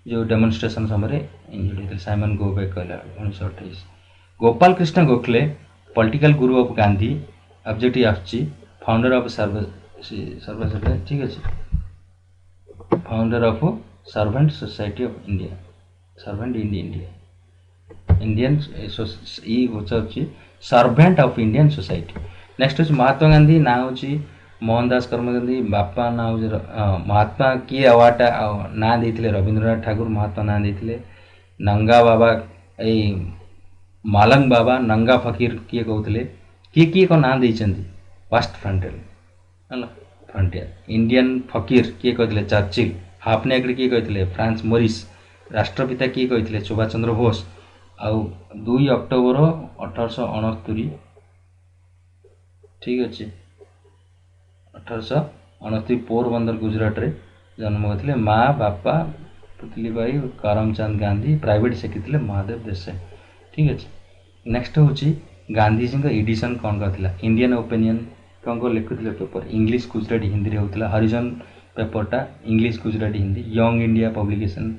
ଯେଉଁ ଡେମନଷ୍ଟ୍ରେସନ ସମୟରେ ଇଞ୍ଜୁର୍ଡ ହେଇଥିଲେ। ସାଇମନ ଗୋ ବେକ୍ କହିଲା 1928। Gopal Krishna Gokhale, political guru of Gandhi. Objective ଆସୁଛି ଫାଉଣ୍ଡର ଅଫ୍ ଠିକ୍ ଅଛି, founder of servant society of India, servant in India, Indian ଇ ହେଉଛି servant of Indian society. Next ହେଉଛି ମହାତ୍ମା ଗାନ୍ଧୀ, ନାଁ ହେଉଛି ମୋହନ ଦାସ କରମଚାନ୍ଦ। ବାପା ନାଁ ହେଉଛି ମହାତ୍ମା କିଏ ଆୱାର୍ଡ଼ଟା ନାଁ ଦେଇଥିଲେ ରବୀନ୍ଦ୍ରନାଥ ଠାକୁର ମହାତ୍ମା ନାଁ ଦେଇଥିଲେ। ନଙ୍ଗା ବାବା, ଏଇ ମାଲଙ୍ଗ ବାବା, ନଙ୍ଗା ଫକୀର କିଏ କହୁଥିଲେ, କିଏ କ'ଣ ନାଁ ଦେଇଛନ୍ତି, ୱାଷ୍ଟ ଫ୍ରଣ୍ଟିୟର ହେଲା, ଫ୍ରଣ୍ଟିୟର। ଇଣ୍ଡିଆନ୍ ଫକୀର କିଏ କହିଥିଲେ, ଚର୍ଚ୍ଚିଲ୍। ହାଫ୍ ନେକ୍ଡ କିଏ କହିଥିଲେ, ଫ୍ରାନ୍ସ ମୋରିସ୍। ରାଷ୍ଟ୍ରପିତା କିଏ କହିଥିଲେ, ସୁଭାଷ ଚନ୍ଦ୍ର ବୋଷ। ଆଉ 2 ଅକ୍ଟୋବର 1869, ଠିକ୍ ଅଛି, 1869 ପୋରବନ୍ଦର ଗୁଜରାଟରେ ଜନ୍ମ ହୋଇଥିଲେ। ମା, ବାପା, पुतली बाई करमचंद गांधी प्राइवेट सेक्रेटरी महादेव देसाई ठीक अच्छे नेक्स्ट हूँ गांधीजी एडिशन कौन कर इंडियन ओपिनियन कौन कौन लिखुले पेपर इंग्लिश गुजराटी हिंदी होता हरिजन पेपरटा English Gujarati Hindi young India publication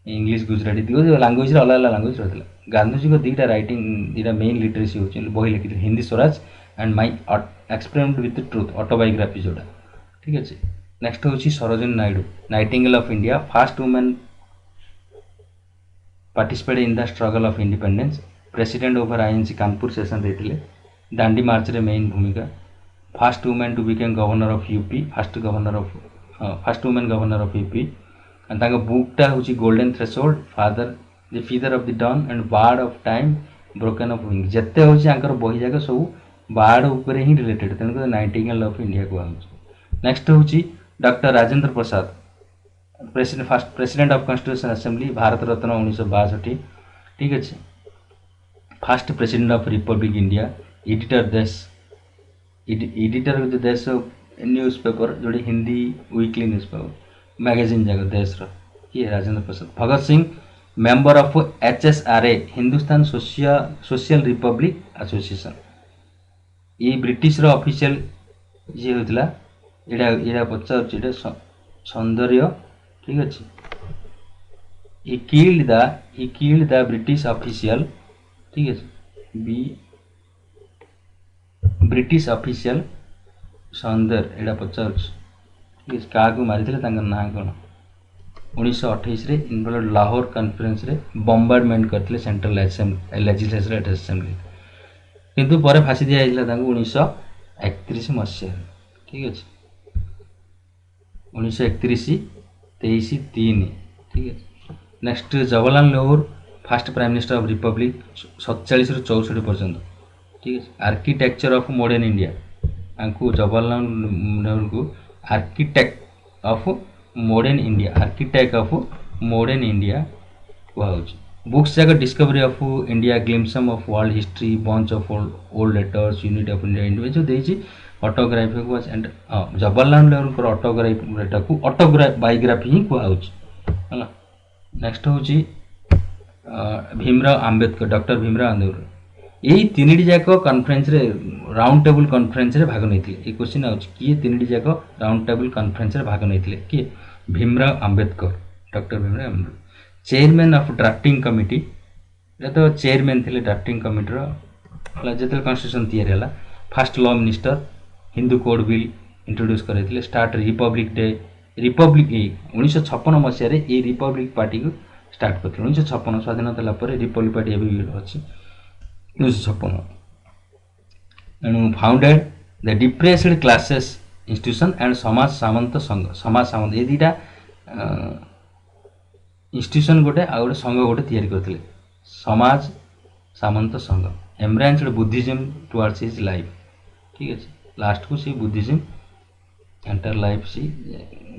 English Gujarati language अलग अलग लांगुएज रही है गांधीजी को दुईटा रईटिंग दुईटा मेन लिटरेसी हो बही लिखी Hindi Swaraj and my experiment with truth autobiography जोड़ा ठीक अच्छे नेक्स्ट हूँ Sarojini Naidu nightingale of India first women participate in the struggle of independence president over INC Kanpur session देते दांडी मार्च रे मेन भूमिका first women to become governor of UP first women governor of UP बुकटा हूँ golden threshold father the feather of the dawn and bard of time broken of wing जिते हूँ बही जाक सब बार्ड उपर ही रिलेटेड तेणुक नाइटिंगेल ऑफ इंडिया कहूँ नेक्स्ट हूँ doctor Rajendra Prasad president of constitution assembly Bharat Ratna 1962 ठीक अच्छे first president of republic India editor Desh editor जो देश न्यूज़ पेपर जोड़े Hindi weekly newspaper magazine जाक देश किए Rajendra Prasad Bhagat Singh member of HSRA Hindustan social republic association ये ब्रिटिश ऑफिशियल जी होता यहाँ पचार सौंदर्य ठीक अच्छे he killed the British official ठीक है ब्रिटिश ऑफिशियल सौंदर्य यहाँ पचार ठीक है क्या मारी ना कौन 1928 रे इनवॉल्व लाहौर कॉन्फ्रेंस रे बम्बार्डमेंट करते सेंट्रल लेजिस्लेचर असेंबली किंतु पर फांसी दिया 1931 मसीह ठीक अच्छे 1931 23/3 ठीक है next Jawaharlal Nehru fast prime minister of Republic 47 ରୁ 64 पर्यंत ठीक है आर्किटेक्चर ऑफ मॉडर्न इंडिया आपको जवाहरलाल नेहरू को आर्किटेक्ट ऑफ मॉडर्न इंडिया कहूँ बुक्स जाक discovery of India glimpses of world history bunch of old letters unity of India India जो देती ऑटोग्राफी को एंड जवाहरलाल नेहरू ऑटोग्राफी को ऑटोबायोग्राफी ही कहूँ नेक्स्ट हूँ भीमराव आंबेडकर डॉक्टर भीमराव आंबेडकर यही तीन जाक कॉन्फ्रेंस रे राउंड टेबल कॉन्फ्रेंस रे भाग नहीं ये क्वेश्चन आउच किए तीन जाक राउंड टेबल कॉन्फ्रेंस रे भाग नहीं किए Bhimrao Ambedkar doctor Bhimrao Ambedkar chairman of drafting committee तो चेयरमैन थे ड्राफ्टिंग कमिटी जो कॉन्स्टिट्यूशन तैयारी है fast law minister Hindu code bill introduce करते स्टार्ट रिपब्लिक डे रिपब्लिक 1956 मसीह ये रिपब्लिक पार्टी को स्टार्ट करते 1956 स्वाधीनता लापर रिपब्लिक पार्टी अभी अच्छी 1956 एणु founded the depressed classes institution and Samaj Samata संघ समाज सामंत ये दुटा इंस्टीट्यूशन गोटे आ गोटे संघ गोटे तैयारी करते Samaj Samata Sangh embraced Buddhism towards his life ठीक है लास्ट को सी बुद्धिज्म एंटर लाइफ सी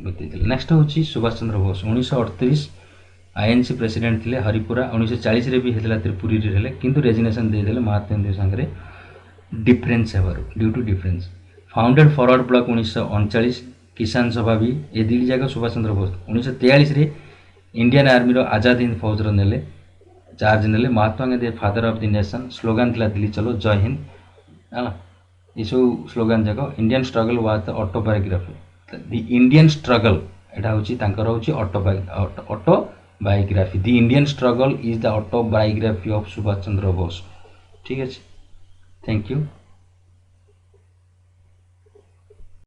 बीती नेक्स्ट हूँ सुभाष चंद्र बोस 1938 आईएनसी प्रेसिडेंट थे हरिपुरा 1940 रे भी होता त्रिपुरी रे किंतु रेजिग्नेशन देदेले महात्मा गांधी सांगे डिफरेन्स हेबार due to difference founded forward bloc 1939 Kisan सभा भी ये दी जाक सुभाष चंद्र बोस 1943 रे इंडियन आर्मी रो आजाद हिंद फौज रो नेले चार्ज नेले Mahatma Gandhi father of the nation slogan थिला दिल्ली चलो जय हिंद है ये सब स्लोगान जाक Indian struggle was the autobiography the Indian struggle यहाँ हूँ autobiography the Indian struggle is the autobiography of Subhash Chandra Bose ठीक है थैंक यू।